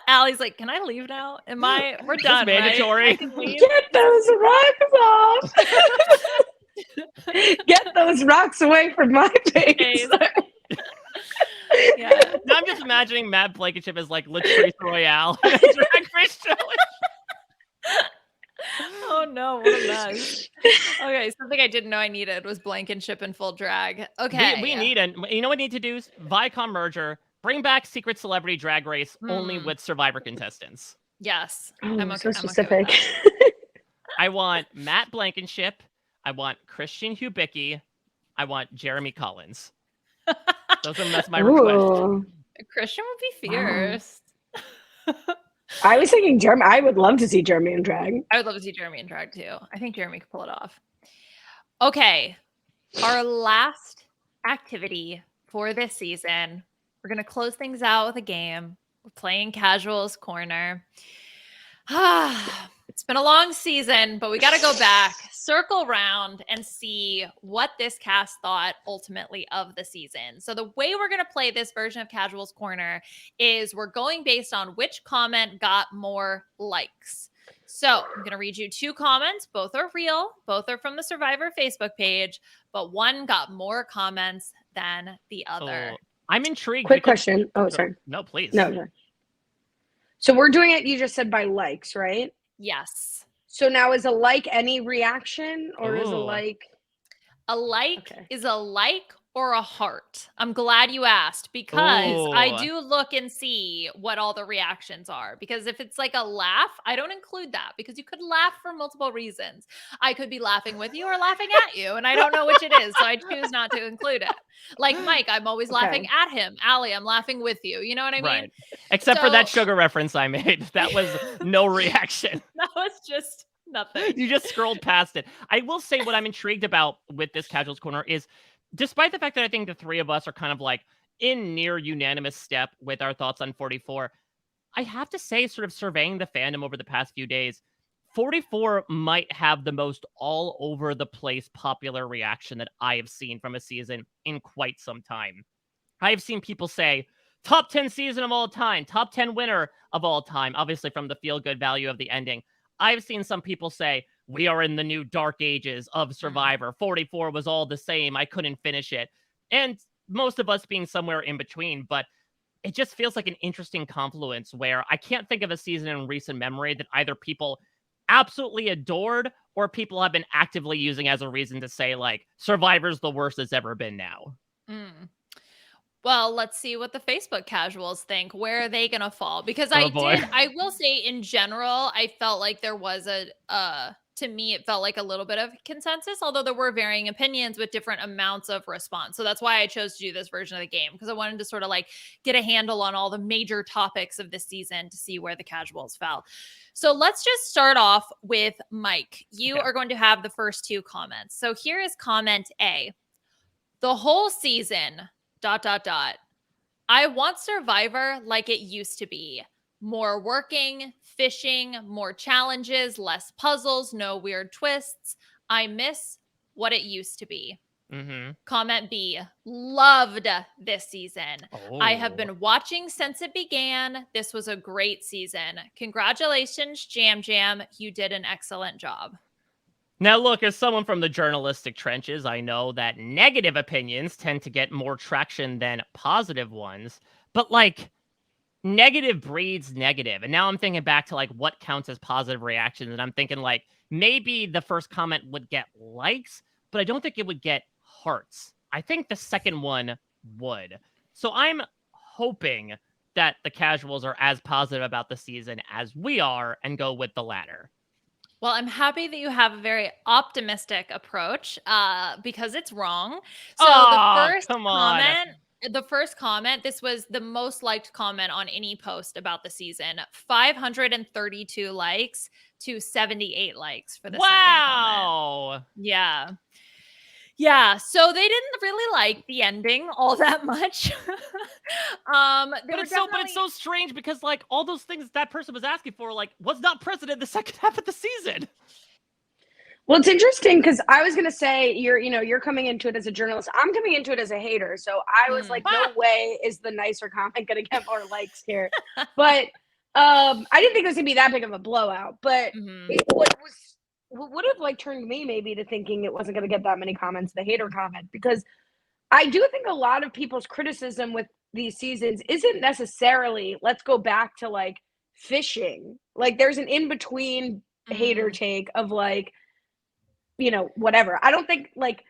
Allie's like, can I leave now? We're done, mandatory? right? I can leave. Get those rocks off. Get those rocks away from my face. Yeah. Now I'm just imagining Matt Blankenship as like Latrice Royale in a Drag Race challenge. Oh no, what a mess. Okay, something I didn't know I needed was Blankenship in full drag. Okay. We need you know what we need to do? Viacom merger, bring back Secret Celebrity Drag Race only with Survivor contestants. Yes. Oh, I'm okay, so I'm okay with specific. that. I want Matt Blankenship. I want Christian Hubicki. I want Jeremy Collins. That's my request. Ooh. Christian would be fierce. I was thinking Jeremy. I would love to see Jeremy in drag. I would love to see Jeremy in drag too. I think Jeremy could pull it off. Okay. Our last activity for this season. We're going to close things out with a game. We're playing Casuals Corner. It's been a long season, but we got to go back, circle round, and see what this cast thought ultimately of the season. So the way we're going to play this version of Casuals Corner is we're going based on which comment got more likes. So I'm going to read you 2 comments. Both are real. Both are from the Survivor Facebook page, but one got more comments than the other. So, I'm intrigued. Quick question. Oh, sorry. No, please. No. So we're doing it, you just said by likes, right? Yes. So now is a like any reaction or is a like? A like is a like or a heart. I'm glad you asked because I do look and see what all the reactions are. Because if it's like a laugh, I don't include that because you could laugh for multiple reasons. I could be laughing with you or laughing at you, and I don't know which it is, so I choose not to include it. Like Mike, I'm always laughing at him. Ali, I'm laughing with you. You know what I mean? Right. Except for that sugar reference I made. That was no reaction. That was just nothing. You just scrolled past it. I will say what I'm intrigued about with this Casuals Corner is, despite the fact that I think the 3 of us are kind of like in near unanimous step with our thoughts on 44, I have to say, sort of surveying the fandom over the past few days, 44 might have the most all over the place popular reaction that I have seen from a season in quite some time. I have seen people say, top 10 season of all time, top 10 winner of all time, obviously from the feel-good value of the ending. I've seen some people say, we are in the new dark ages of Survivor. 44 was all the same. I couldn't finish it. And most of us being somewhere in between, but it just feels like an interesting confluence where I can't think of a season in recent memory that either people absolutely adored or people have been actively using as a reason to say, like, Survivor's the worst it's ever been now. Well, let's see what the Facebook casuals think. Where are they going to fall? Because I will say in general, I felt like there was to me, it felt like a little bit of consensus, although there were varying opinions with different amounts of response. So that's why I chose to do this version of the game, because I wanted to sort of like get a handle on all the major topics of this season to see where the casuals fell. So let's just start off with Mike. You are going to have the first 2 comments. So here is comment A. The whole season, ... I want Survivor like it used to be. More working, fishing, more challenges, less puzzles, no weird twists. I miss what it used to be. Comment B. Loved this season. I have been watching since it began. This was a great season. Congratulations, Jam Jam. You did an excellent job. Now, look, as someone from the journalistic trenches, I know that negative opinions tend to get more traction than positive ones. But, like, negative breeds negative. And now I'm thinking back to, like, what counts as positive reactions. And I'm thinking, like, maybe the first comment would get likes, but I don't think it would get hearts. I think the second one would. So I'm hoping that the casuals are as positive about the season as we are and go with the latter. Well, I'm happy that you have a very optimistic approach because it's wrong. So the first comment, this was the most liked comment on any post about the season. 532 likes to 78 likes for the second comment. Wow. Yeah. Yeah, so they didn't really like the ending all that much. But it's so strange because like all those things that person was asking for like was not present in the second half of the season. Well, it's interesting because I was gonna say you're coming into it as a journalist. I'm coming into it as a hater. So I was like, no way is the nicer comment gonna get more likes here. But I didn't think it was gonna be that big of a blowout. But what would have like turned me maybe to thinking it wasn't gonna get that many comments, the hater comment, because I do think a lot of people's criticism with these seasons isn't necessarily let's go back to like fishing. Like there's an in-between hater take of like, whatever. I don't think like,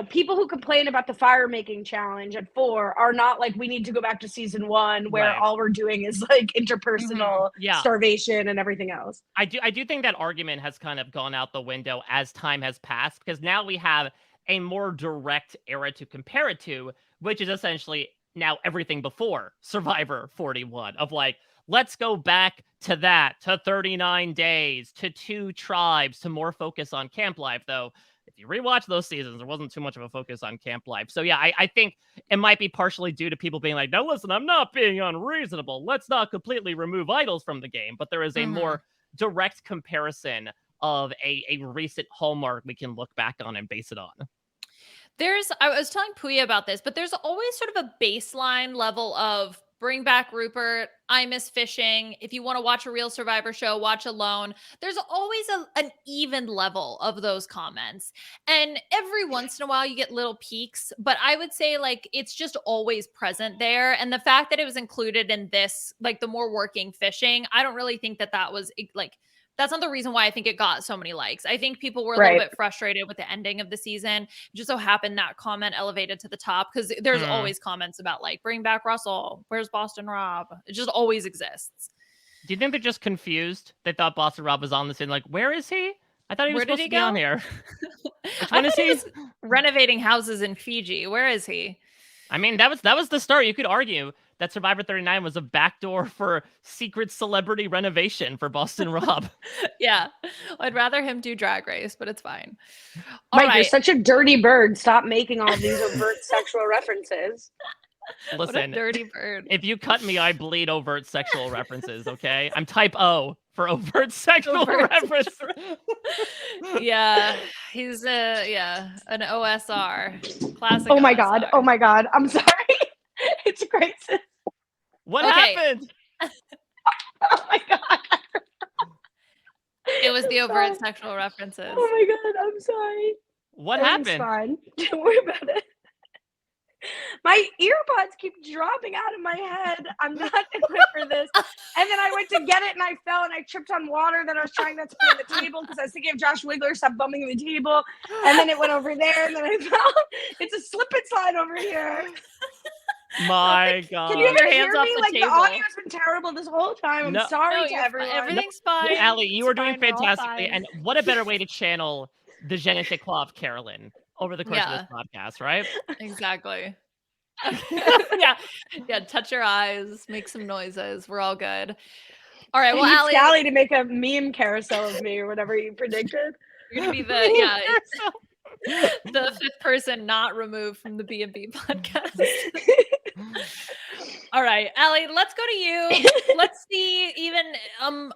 people who complain about the fire making challenge at 4 are not like we need to go back to season 1 where all we're doing is like interpersonal starvation and everything else. I do think that argument has kind of gone out the window as time has passed because now we have a more direct era to compare it to, which is essentially now everything before Survivor 41 of like, let's go back to that, to 39 days, to 2 tribes, to more focus on camp life. Though, if you rewatch those seasons, there wasn't too much of a focus on camp life. So yeah, I think it might be partially due to people being like, no, listen, I'm not being unreasonable. Let's not completely remove idols from the game. But there is a more direct comparison of a recent hallmark we can look back on and base it on. I was telling Puya about this, but there's always sort of a baseline level of bring back Rupert. I miss fishing. If you want to watch a real Survivor show, watch Alone. There's always an even level of those comments. And every once in a while you get little peaks, but I would say like it's just always present there. And the fact that it was included in this, like the more working fishing, I don't really think that was like, that's not the reason why I think it got so many likes. I think people were a little bit frustrated with the ending of the season. It just so happened that comment elevated to the top because there's always comments about like, bring back Russell. Where's Boston Rob? It just always exists. Do you think they're just confused? They thought Boston Rob was on the scene. Like, where is he? I thought he was supposed to be on here. Which one is he? Was renovating houses in Fiji. Where is he? I mean, that was the start. You could argue that Survivor 39 was a backdoor for secret celebrity renovation for Boston Rob. Yeah. I'd rather him do Drag Race, but it's fine. Mike, you're such a dirty bird. Stop making all these overt sexual references. Listen, what a dirty bird. If you cut me, I bleed overt sexual references, okay? I'm type O for overt sexual reference. Yeah. He's an OSR. Classic. Oh my OSR. God. Oh my God. I'm sorry. It's a crisis. What happened? Oh my God. It was the overt sexual references. Oh my God. I'm sorry. What happened? It's fine. Don't worry about it. My earbuds keep dropping out of my head. I'm not equipped for this. And then I went to get it and I fell and I tripped on water that I was trying not to put on the table because I was thinking of Josh Wiggler, stop bumping the table. And then it went over there and then I fell. It's a slip and slide over here. My God. Can you ever hear me? Like the audio's been terrible this whole time. I'm sorry to everyone. Everything's fine. Ali, you were doing fantastically. And what a better way to channel the je ne sais quoi of Carolyn over the course of this podcast, right? Exactly. Yeah. Touch your eyes, make some noises. We're all good. All right. Well, Ali, Scally to make a meme carousel of me or whatever you predicted. You're gonna be the the 5th person not removed from the B&B podcast. All right, Ali, let's go to you. Let's see, even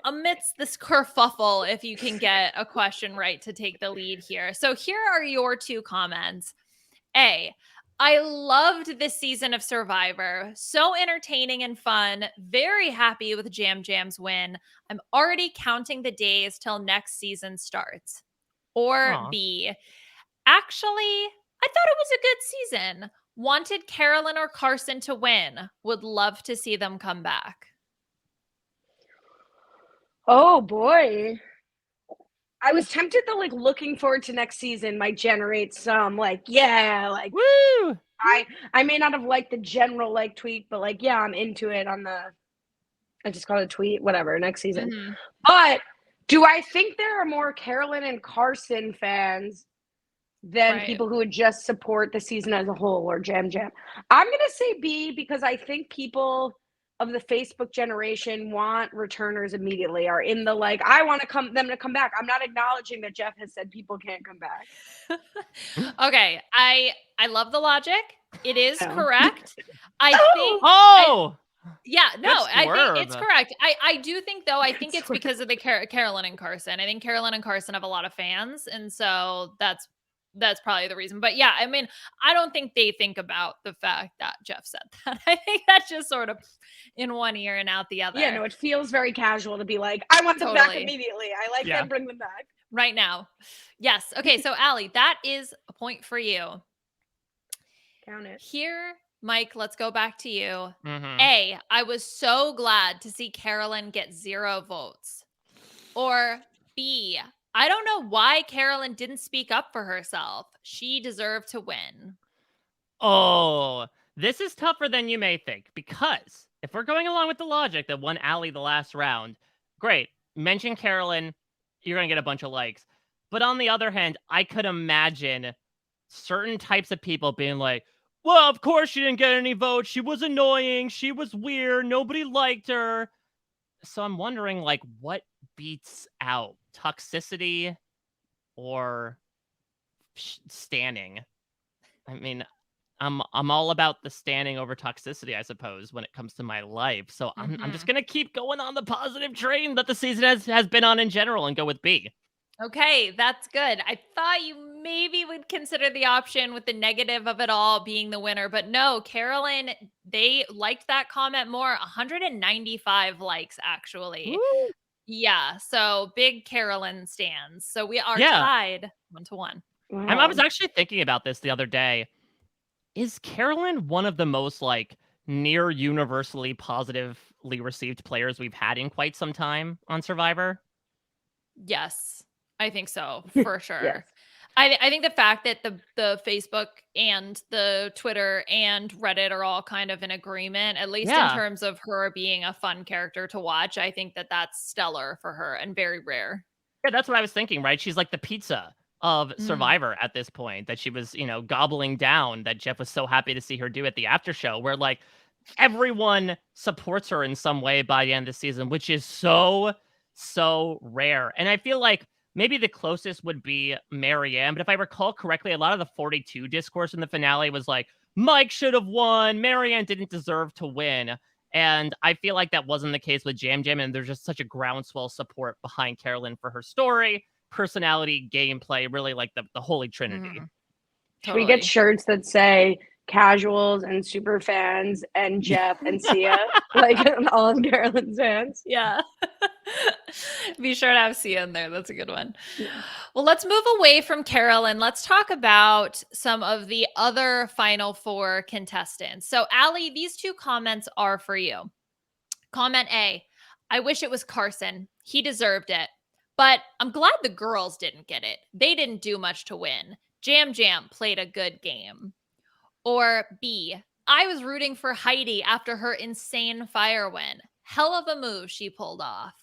amidst this kerfuffle, if you can get a question right to take the lead here. So here are your 2 comments. A, I loved this season of Survivor. So entertaining and fun. Very happy with Jam Jam's win. I'm already counting the days till next season starts. Or B, actually, I thought it was a good season. Wanted Carolyn or Carson to win. Would love to see them come back. Oh boy. I was tempted to like looking forward to next season might generate some like, yeah, like woo. I may not have liked the general like tweet, but like, yeah, I'm into it on the, I just call it a tweet, whatever, next season. Mm-hmm. But do I think there are more Carolyn and Carson fans than people who would just support the season as a whole or Jam Jam? I'm going to say B because I think people of the Facebook generation want returners immediately, are in the like, I want them to come back. I'm not acknowledging that Jeff has said people can't come back. Okay, I love the logic. It is No. correct. I think yeah, no, Good I think it's swerve. correct. I do think though, I think it's swerve. because of the Carolyn and Carson. I think Carolyn and Carson have a lot of fans, and so that's probably the reason. But yeah, I mean, I don't think they think about the fact that Jeff said that. I think that's just sort of in one ear and out the other. Yeah, no, it feels very casual to be like, I want them back immediately. I like them, bring them back. Right now. Yes. Okay, so Ali, that is a point for you. Count it. Here, Mike, let's go back to you. Mhm. A, I was so glad to see Carolyn get 0 votes. Or B, I don't know why Carolyn didn't speak up for herself. She deserved to win. Oh, this is tougher than you may think, because if we're going along with the logic that won Ali the last round, great. Mention Carolyn, you're going to get a bunch of likes. But on the other hand, I could imagine certain types of people being like, well, of course she didn't get any votes. She was annoying. She was weird. Nobody liked her. So I'm wondering, like, what beats out toxicity or standing? I mean, I'm all about the standing over toxicity, I suppose, when it comes to my life. So I'm just gonna keep going on the positive train that the season has been on in general and go with B. Okay, that's good. I thought you maybe would consider the option with the negative of it all being the winner, but no, Carolyn, they liked that comment more. 195 likes, actually. Woo! Yeah, so big Carolyn stands. So we are Yeah. tied 1-1. Wow. I was actually thinking about this the other day. Is Carolyn one of the most, like, near universally positively received players we've had in quite some time on Survivor? Yes, I think so, for sure. Yes. I think the fact that the Facebook and the Twitter and Reddit are all kind of in agreement, at least in Yeah. terms of her being a fun character to watch, I think that that's stellar for her and very rare. Yeah, that's what I was thinking, right? She's like the pizza of Mm. Survivor at this point that she was, gobbling down, that Jeff was so happy to see her do at the after show, where like everyone supports her in some way by the end of the season, which is so rare. And I feel like maybe the closest would be Marianne, but if I recall correctly, a lot of the 42 discourse in the finale was like, Mike should have won, Marianne didn't deserve to win. And I feel like that wasn't the case with Jam Jam, and there's just such a groundswell support behind Carolyn for her story, personality, gameplay, really like the holy trinity. Should we get shirts that say casuals and super fans and Jeff and Sia, like all of Carolyn's fans? Yeah. Be sure to have Sia in there. That's a good one. Well, let's move away from Carolyn. Let's talk about some of the other Final Four contestants. So, Ali, these 2 comments are for you. Comment A, I wish it was Carson. He deserved it. But I'm glad the girls didn't get it. They didn't do much to win. Jam Jam played a good game. Or B, I was rooting for Heidi after her insane fire win. Hell of a move she pulled off.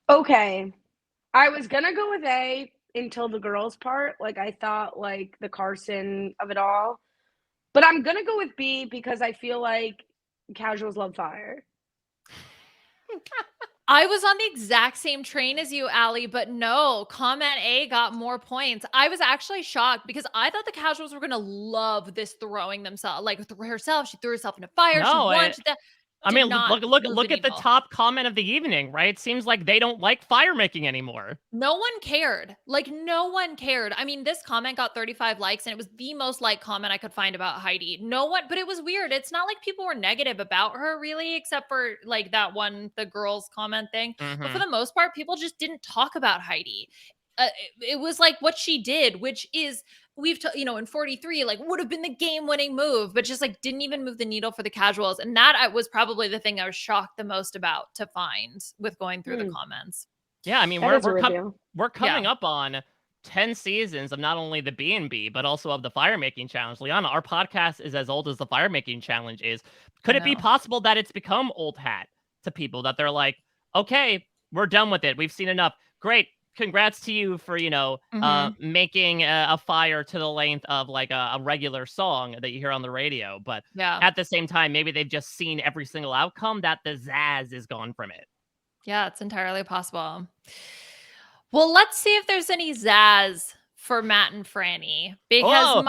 Okay. I was gonna go with A until the girls part. Like, I thought like the Carson of it all. But I'm gonna go with B because I feel like casuals love fire. I was on the exact same train as you, Ali, but no, comment A got more points. I was actually shocked because I thought the casuals were going to love this throwing themselves, like herself. She threw herself in a fire. No, she won. I mean, look at the top comment of the evening, right? It seems like they don't like fire making anymore. No one cared. Like, no one cared. I mean, this comment got 35 likes, and it was the most liked comment I could find about Heidi. No one, but it was weird. It's not like people were negative about her, really, except for like that one, the girls comment thing. But for the most part, people just didn't talk about Heidi. It was like what she did, which is in 43, like would have been the game-winning move, but just like didn't even move the needle for the casuals. And that was probably the thing I was shocked the most about to find with going through the comments. Yeah, I mean, we're coming up on 10 seasons of not only the B&B, but also of the fire making challenge. Liana, our podcast is as old as the fire making challenge is. Could it be possible that it's become old hat to people, that they're like, okay, we're done with it. We've seen enough. Great. congrats to you for, making a fire to the length of like a regular song that you hear on the radio. But Yeah. at the same time, maybe they've just seen every single outcome that the zazz is gone from it. Yeah, it's entirely possible. Well, let's see if there's any zazz for Matt and Franny, because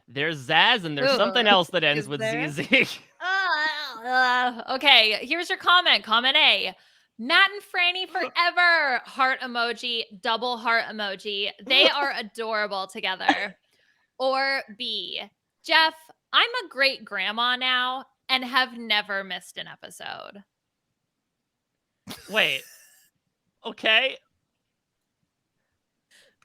there's zazz and there's something else that ends with ZZ. Okay, here's your comment. Comment A. Matt and Franny forever. Heart emoji, double heart emoji. They are adorable together. Or B. Jeff, I'm a great grandma now and have never missed an episode. Wait. Okay.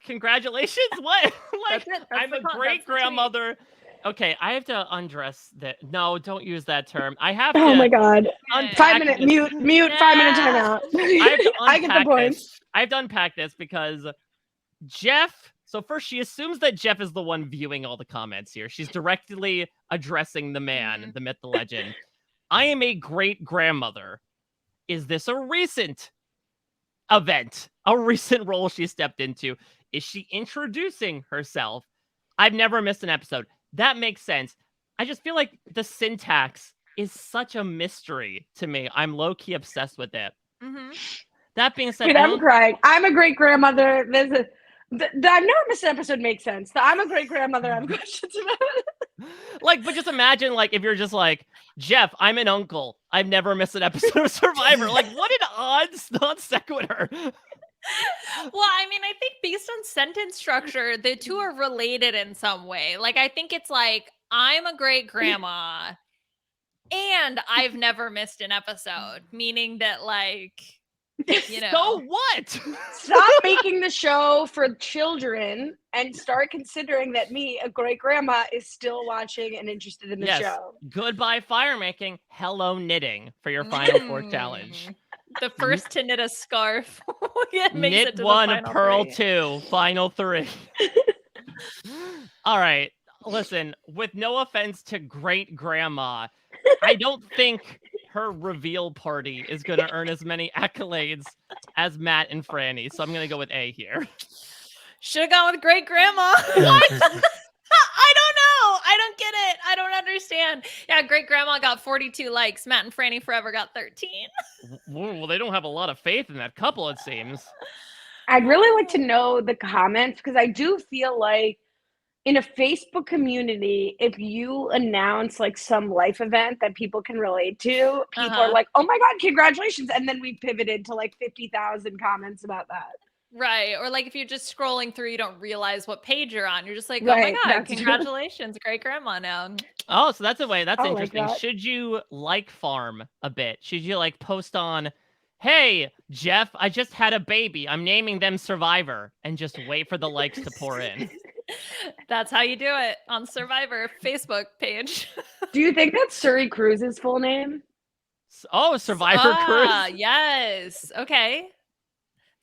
Congratulations. What? That's it. I'm a great grandmother. Okay, I have to undress that. No, don't use that term. I have to. Oh my God. Unpack 5 minute this. mute, 5 minute timeout. I have to unpack I get the point. this. I have to unpack this because Jeff. So first, she assumes that Jeff is the one viewing all the comments here. She's directly addressing the man, the myth, the legend. I am a great grandmother. Is this a recent event? A recent role she stepped into? Is she introducing herself? I've never missed an episode. That makes sense. I just feel like the syntax is such a mystery to me. I'm low-key obsessed with it. Mm-hmm. That being said, Dude, I'm crying. I'm a great grandmother. The I've never missed an episode makes sense. I'm a great grandmother. I have questions about it. But just imagine, if you're just like, Jeff, I'm an uncle. I've never missed an episode of Survivor. What an odd non sequitur. Well, I mean, I think based on sentence structure, the two are related in some way. I think it's I'm a great grandma and I've never missed an episode, meaning that So what? Stop making the show for children and start considering that me, a great grandma, is still watching and interested in the show. Goodbye fire making. Hello knitting for your final four challenge. The first to knit a scarf. Knit one, purl two, final three. All right. Listen, with no offense to great grandma, I don't think her reveal party is going to earn as many accolades as Matt and Franny. So I'm going to go with A here. Should have gone with great grandma. What? I don't know. I don't get it. I don't understand. Yeah, great grandma got 42 likes. Matt and Franny forever got 13. Well, they don't have a lot of faith in that couple, it seems. I'd really like to know the comments because I do feel like in a Facebook community, if you announce some life event that people can relate to, people are like, oh my God, congratulations. And then we pivoted to 50,000 comments about that. Right. Or if you're just scrolling through, you don't realize what page you're on. You're just like, oh my God, congratulations, great grandma now. Oh, so that's a way. That's interesting. That. Should you farm a bit? Should you post on, hey, Jeff, I just had a baby. I'm naming them Survivor, and just wait for the likes to pour in? That's how you do it on Survivor Facebook page. Do you think that's Suri Cruz's full name? Oh, Survivor Cruz. Yes. Okay.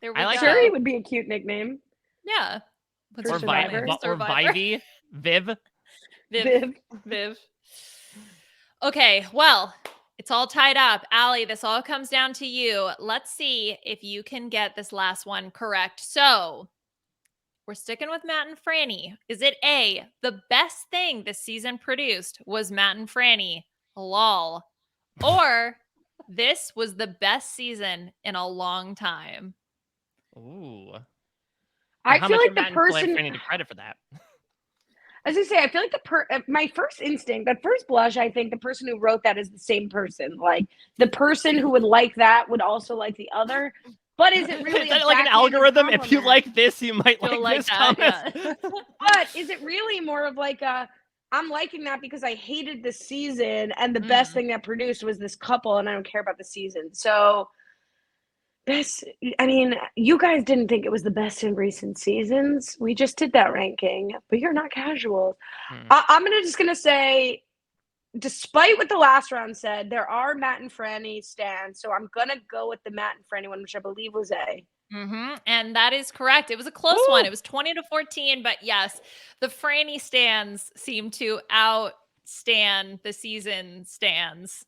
There we go. Suri would be a cute nickname. Yeah. Or Vivey. Viv. Okay, well, it's all tied up. Ali, this all comes down to you. Let's see if you can get this last one correct. So we're sticking with Matt and Franny. Is it A, the best thing this season produced was Matt and Franny? Lol. Or this was the best season in a long time? Ooh. I How feel much like the Matt person. And Franny need credit for that. As I say, I feel like my first instinct, at first blush, I think the person who wrote that is the same person. The person who would like that would also like the other. But is it really is that an algorithm? If you like this, you might like this that, comment. Yeah. But is it really more of I'm liking that because I hated this season and the best thing that produced was this couple and I don't care about the season. So you guys didn't think it was the best in recent seasons. We just did that ranking, but you're not casual. I'm just going to say, despite what the last round said, there are Matt and Franny stands. So I'm going to go with the Matt and Franny one, which I believe was A. Mm-hmm. And that is correct. It was a close one. It was 20-14, but yes, the Franny stands seem to outstand the season stands.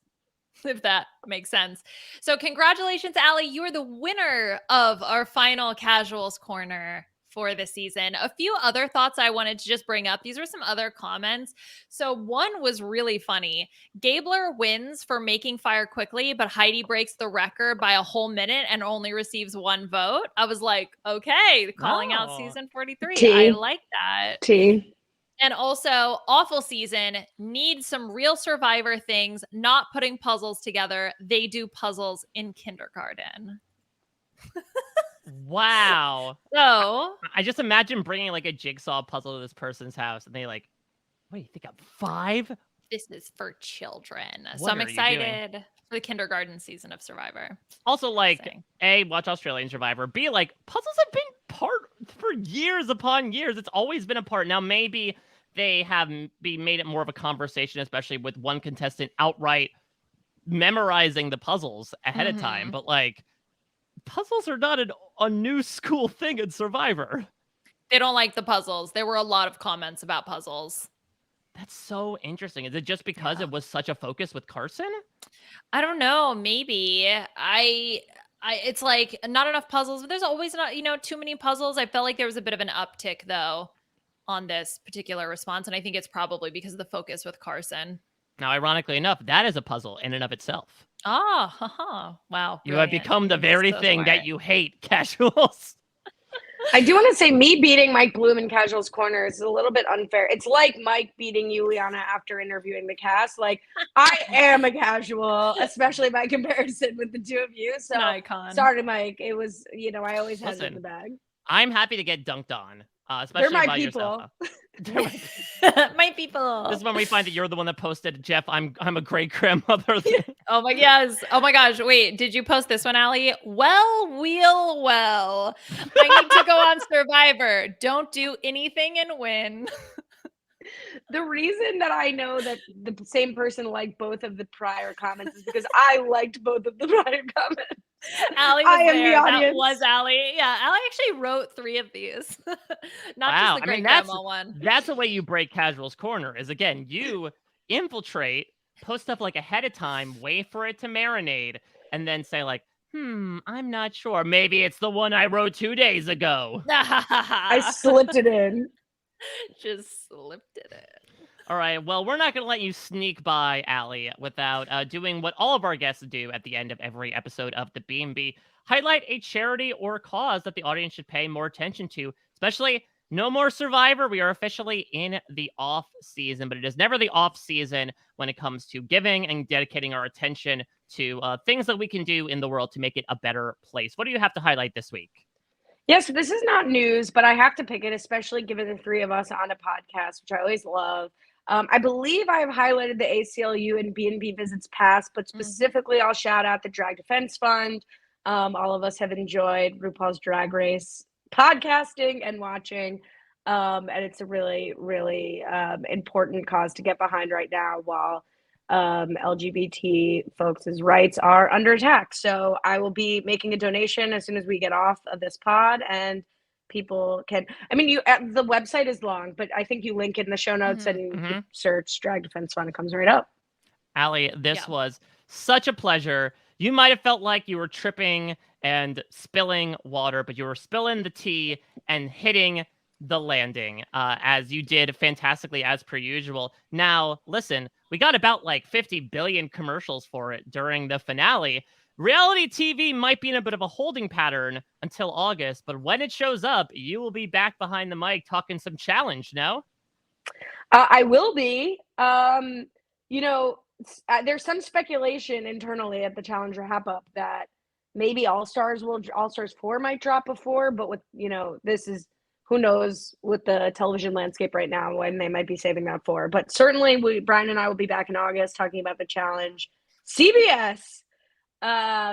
if that makes sense. So congratulations, Ali. You are the winner of our final Casuals Corner for the season. A few other thoughts I wanted to just bring up. These were some other comments. So one was really funny. Gabler wins for making fire quickly, but Heidi breaks the record by a whole minute and only receives 1 vote. I was like, okay, calling out season 43. I like that. And also, awful season, needs some real Survivor things, not putting puzzles together. They do puzzles in kindergarten. Wow. So I just imagine bringing like a jigsaw puzzle to this person's house and they like, wait, they got 5? This is for children. What so I'm are you excited for the kindergarten season of Survivor. Also, like, A, watch Australian Survivor. B, like, puzzles have been part for years upon years. It's always been a part. Now, maybe they have made it more of a conversation, especially with one contestant outright memorizing the puzzles ahead of time. But, like, puzzles are not a new school thing in Survivor. They don't like the puzzles. There were a lot of comments about puzzles. That's so interesting. Is it just because it was such a focus with Carson? I don't know. Maybe it's like not enough puzzles, but there's always not, too many puzzles. I felt like there was a bit of an uptick though on this particular response. And I think it's probably because of the focus with Carson. Now, ironically enough, that is a puzzle in and of itself. Wow. You have become the very thing that you hate, Casuals. I do want to say me beating Mike Bloom in Casuals Corner is a little bit unfair. It's like Mike beating you, Liana, after interviewing the cast. Like, I am a casual, especially by comparison with the two of you. So, sorry, Mike. It was, I always had it in the bag. I'm happy to get dunked on, especially by yourself. My people. This is when we find that you're the one that posted, Jeff, I'm a great grandmother. Oh my gosh. Wait, did you post this one, Ali? Well. I need to go on Survivor. Don't do anything and win. The reason that I know that the same person liked both of the prior comments is because I liked both of the prior comments. Ali was there. That was Ali. Yeah, Ali actually wrote 3 of these. Not just the great grandma one. That's the way you break Casuals Corner is, again, you infiltrate, post stuff like ahead of time, wait for it to marinate, and then say like, I'm not sure. Maybe it's the one I wrote 2 days ago. I slipped it in. Just slipped it in. All right. Well, we're not going to let you sneak by, Ali, without doing what all of our guests do at the end of every episode of the B&B. Highlight a charity or cause that the audience should pay more attention to, especially no more Survivor. We are officially in the off season, but it is never the off season when it comes to giving and dedicating our attention to things that we can do in the world to make it a better place. What do you have to highlight this week? Yes, this is not news, but I have to pick it, especially given the 3 of us on a podcast, which I always love. I believe I have highlighted the ACLU and B&B visits past, but specifically I'll shout out the Drag Defense Fund. All of us have enjoyed RuPaul's Drag Race podcasting and watching, and it's a really, really important cause to get behind right now while LGBT folks' rights are under attack. So I will be making a donation as soon as we get off of this pod, and people can, the website is long, but I think you link it in the show notes and you search Drag Defense Fund. It comes right up. Ali, this was such a pleasure. You might have felt like you were tripping and spilling water, but you were spilling the tea and hitting the landing, as you did fantastically as per usual. Now, listen, we got about like 50 billion commercials for it during the finale. Reality TV might be in a bit of a holding pattern until August, but when it shows up, you will be back behind the mic talking some challenge, no? I will be. There's some speculation internally at the Challenge Wrap Up that maybe All-Stars 4 might drop before, but with, this is, who knows with the television landscape right now when they might be saving that for. But certainly Brian and I will be back in August talking about the challenge. CBS,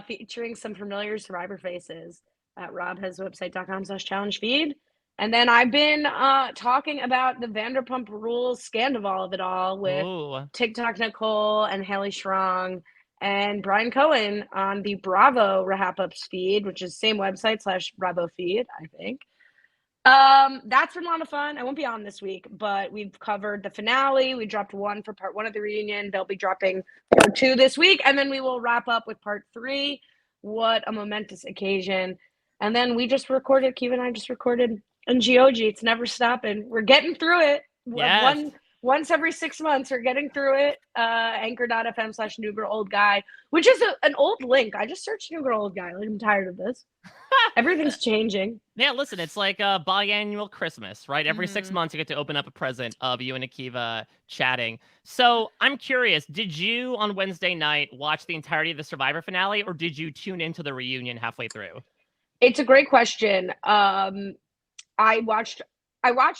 featuring some familiar Survivor faces at robhaswebsite.com/challenge feed. And then I've been talking about the Vanderpump Rules scandal of it all with TikTok Nicole and Haley Strong and Brian Cohen on the Bravo Wrap Ups feed, which is same website /Bravo feed, I think. That's been a lot of fun. I won't be on this week, but we've covered the finale. We dropped 1 for part 1 of the reunion. They'll be dropping part 2 this week, and then we will wrap up with part 3. What a momentous occasion. And then we just recorded, Kiva and I just recorded in GOG. It's never stopping. We're getting through it. Yes. Once every 6 months, we're getting through it. Anchor.fm/New Girl Old Guy, which is an old link. I just searched New Girl Old Guy. Like, I'm tired of this. Everything's changing. Yeah, listen, it's like a biannual Christmas, right? Every 6 months, you get to open up a present of you and Akiva chatting. So I'm curious, did you on Wednesday night watch the entirety of the Survivor finale, or did you tune into the reunion halfway through? It's a great question. I watched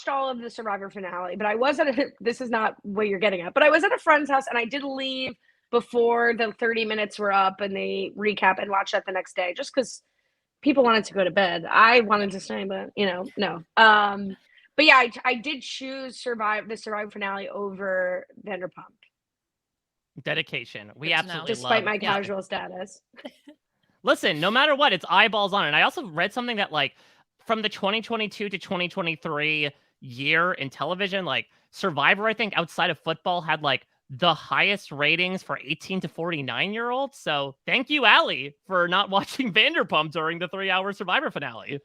all of the Survivor finale, but I was at this is not what you're getting at, but I was at a friend's house and I did leave before the 30 minutes were up and they recap and watch that the next day just because people wanted to go to bed. I wanted to stay, but no. But yeah, I did choose the Survivor finale over Vanderpump. Dedication. We Good to absolutely know. Despite love my casual status. Listen, no matter what, it's eyeballs on it. And I also read something that, like, from the 2022 to 2023 year in television, like, Survivor, I think, outside of football, had, like, the highest ratings for 18 to 49-year-olds. So thank you, Ali, for not watching Vanderpump during the 3-hour Survivor finale.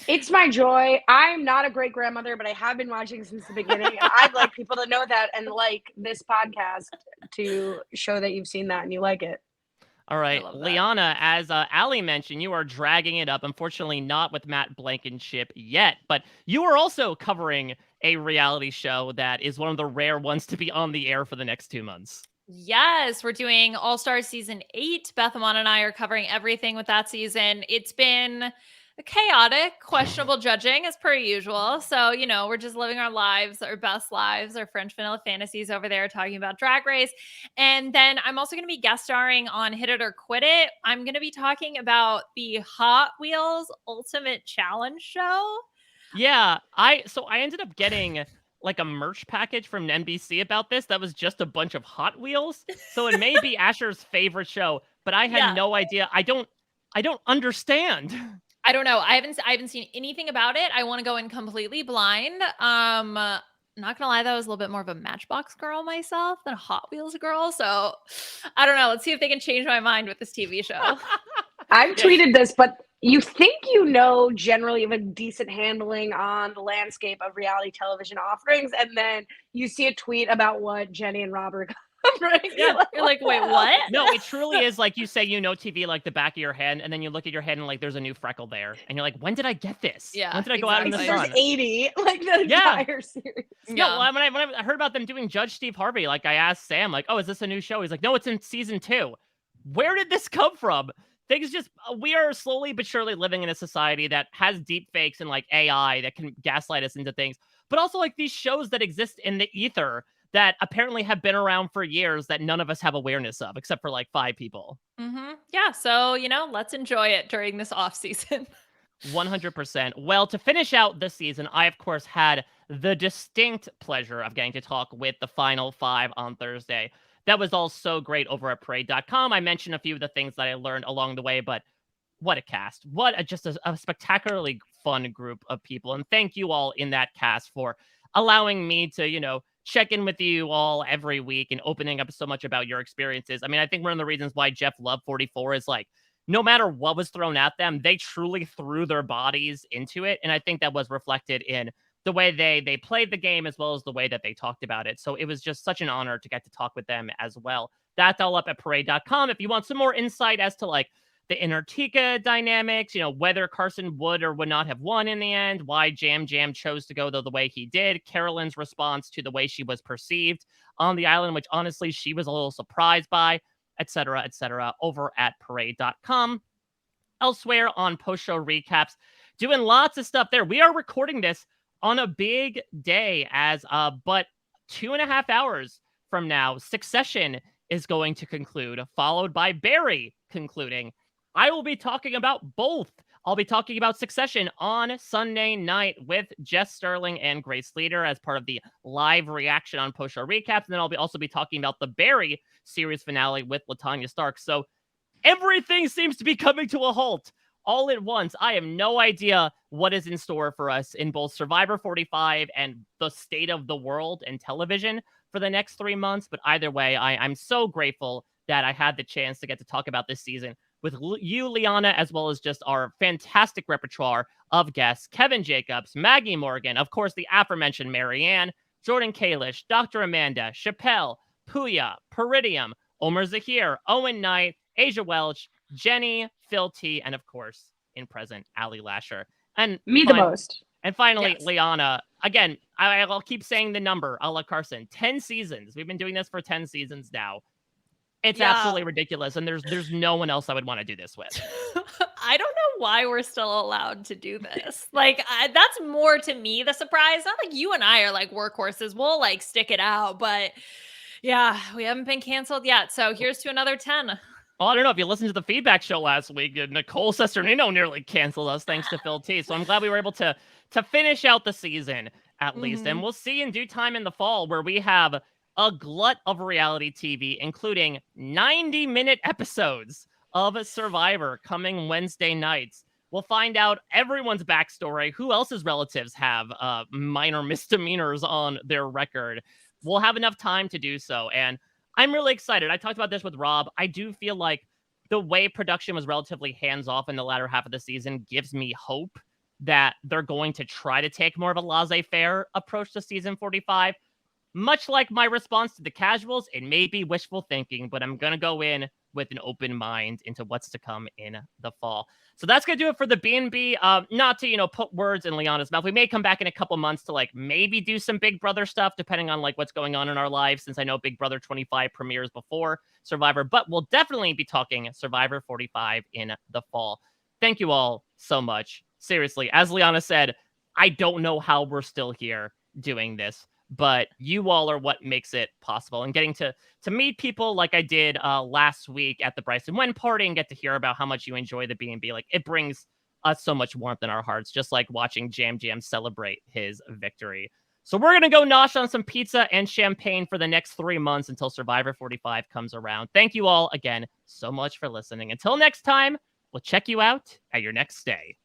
It's my joy. I'm not a great grandmother, but I have been watching since the beginning. And I'd like people to know that and like this podcast to show that you've seen that and you like it. All right, love that. Liana, as Ali mentioned, you are dragging it up. Unfortunately, not with Matt Blankenship yet, but you are also covering a reality show that is one of the rare ones to be on the air for the next 2 months. Yes, we're doing All Stars Season 8. Beth Amon and I are covering everything with that season. It's been chaotic, questionable judging as per usual. So, we're just living our lives, our best lives, our French vanilla fantasies over there talking about Drag Race. And then I'm also going to be guest starring on Hit It or Quit It. I'm going to be talking about the Hot Wheels Ultimate Challenge show. Yeah, I ended up getting like a merch package from NBC about this that was just a bunch of Hot Wheels. So it may be Asher's favorite show, but I had no idea. I don't understand. I don't know. I haven't seen anything about it. I want to go in completely blind. Not gonna lie, though, I was a little bit more of a Matchbox girl myself than a Hot Wheels girl. So I don't know. Let's see if they can change my mind with this TV show. I've tweeted this, but you think generally of a decent handling on the landscape of reality television offerings, and then you see a tweet about what Jenny and Robert covering. Yeah, you're like, wait, what? No, it truly is like you say TV like the back of your hand, and then you look at your head and like there's a new freckle there, and you're like, when did I get this? Yeah, when did I go out in the There's sun? 80, like the entire series. No, when I heard about them doing Judge Steve Harvey, like I asked Sam, like, oh, is this a new show? He's like, no, it's in season 2. Where did this come from? Things just, we are slowly but surely living in a society that has deep fakes and like AI that can gaslight us into things, but also like these shows that exist in the ether that apparently have been around for years that none of us have awareness of, except for like 5 people. Mm-hmm. Yeah. So, let's enjoy it during this off season. 100%. Well, to finish out this season, I, of course, had the distinct pleasure of getting to talk with the final 5 on Thursday. That was all so great over at Parade.com. I mentioned a few of the things that I learned along the way, but what a cast. What a spectacularly fun group of people. And thank you all in that cast for allowing me to, check in with you all every week and opening up so much about your experiences. I mean, I think one of the reasons why Jeff loved 44 is like, no matter what was thrown at them, they truly threw their bodies into it. And I think that was reflected in the way they played the game as well as the way that they talked about it. So it was just such an honor to get to talk with them as well. That's all up at Parade.com. If you want some more insight as to like the Antarctica dynamics, whether Carson would or would not have won in the end, why Jam Jam chose to go the way he did, Carolyn's response to the way she was perceived on the island, which honestly she was a little surprised by, etc., over at Parade.com. Elsewhere on post-show recaps, doing lots of stuff there. We are recording this on a big day but 2.5 hours from now, Succession is going to conclude, followed by Barry concluding. I will be talking about both. I'll be talking about Succession on Sunday night with Jess Sterling and Grace Leader as part of the live reaction on post-show recaps. And then I'll also be talking about the Barry series finale with LaTanya Stark. So everything seems to be coming to a halt all at once. I have no idea what is in store for us in both Survivor 45 and the state of the world and television for the next 3 months. But either way, I'm so grateful that I had the chance to get to talk about this season with you, Liana, as well as just our fantastic repertoire of guests: Kevin Jacobs, Maggie Morgan, of course, the aforementioned Marianne, Jordan Kalish, Dr. Amanda, Chappelle, Puya, Peridium, Omer Zahir, Owen Knight, Asia Welch, Jenny, Phil T, and of course, in present, Ali Lasher. And Me the most. And finally, Yes. Liana, again, I'll keep saying the number, a la Carson, 10 seasons. We've been doing this for 10 seasons now. It's Yeah. absolutely ridiculous, and there's no one else I would want to do this with. I don't know why we're still allowed to do this. Like, that's more to me the surprise. Not like you and I are like workhorses. We'll like stick it out, but yeah, we haven't been canceled yet. So here's to another 10. Well, I don't know if you listened to the feedback show last week. Nicole Sesternino nearly canceled us thanks to Phil T. So I'm glad we were able to finish out the season at least. And we'll see in due time in the fall where we have a glut of reality TV, including 90-minute episodes of Survivor coming Wednesday nights. We'll find out everyone's backstory, who else's relatives have minor misdemeanors on their record. We'll have enough time to do so. And I'm really excited. I talked about this with Rob. I do feel like the way production was relatively hands-off in the latter half of the season gives me hope that they're going to try to take more of a laissez-faire approach to season 45. Much like my response to the casuals, it may be wishful thinking, but I'm going to go in with an open mind into what's to come in the fall. So that's going to do it for the B&B. Not to, put words in Liana's mouth. We may come back in a couple months to like maybe do some Big Brother stuff, depending on like what's going on in our lives, since I know Big Brother 25 premieres before Survivor, but we'll definitely be talking Survivor 45 in the fall. Thank you all so much. Seriously, as Liana said, I don't know how we're still here doing this, but you all are what makes it possible. And getting to meet people like I did last week at the Bryson Wen party and get to hear about how much you enjoy the B&B, like it brings us so much warmth in our hearts, just like watching Jam Jam celebrate his victory. So we're going to go nosh on some pizza and champagne for the next 3 months until Survivor 45 comes around. Thank you all again so much for listening. Until next time, we'll check you out at your next stay.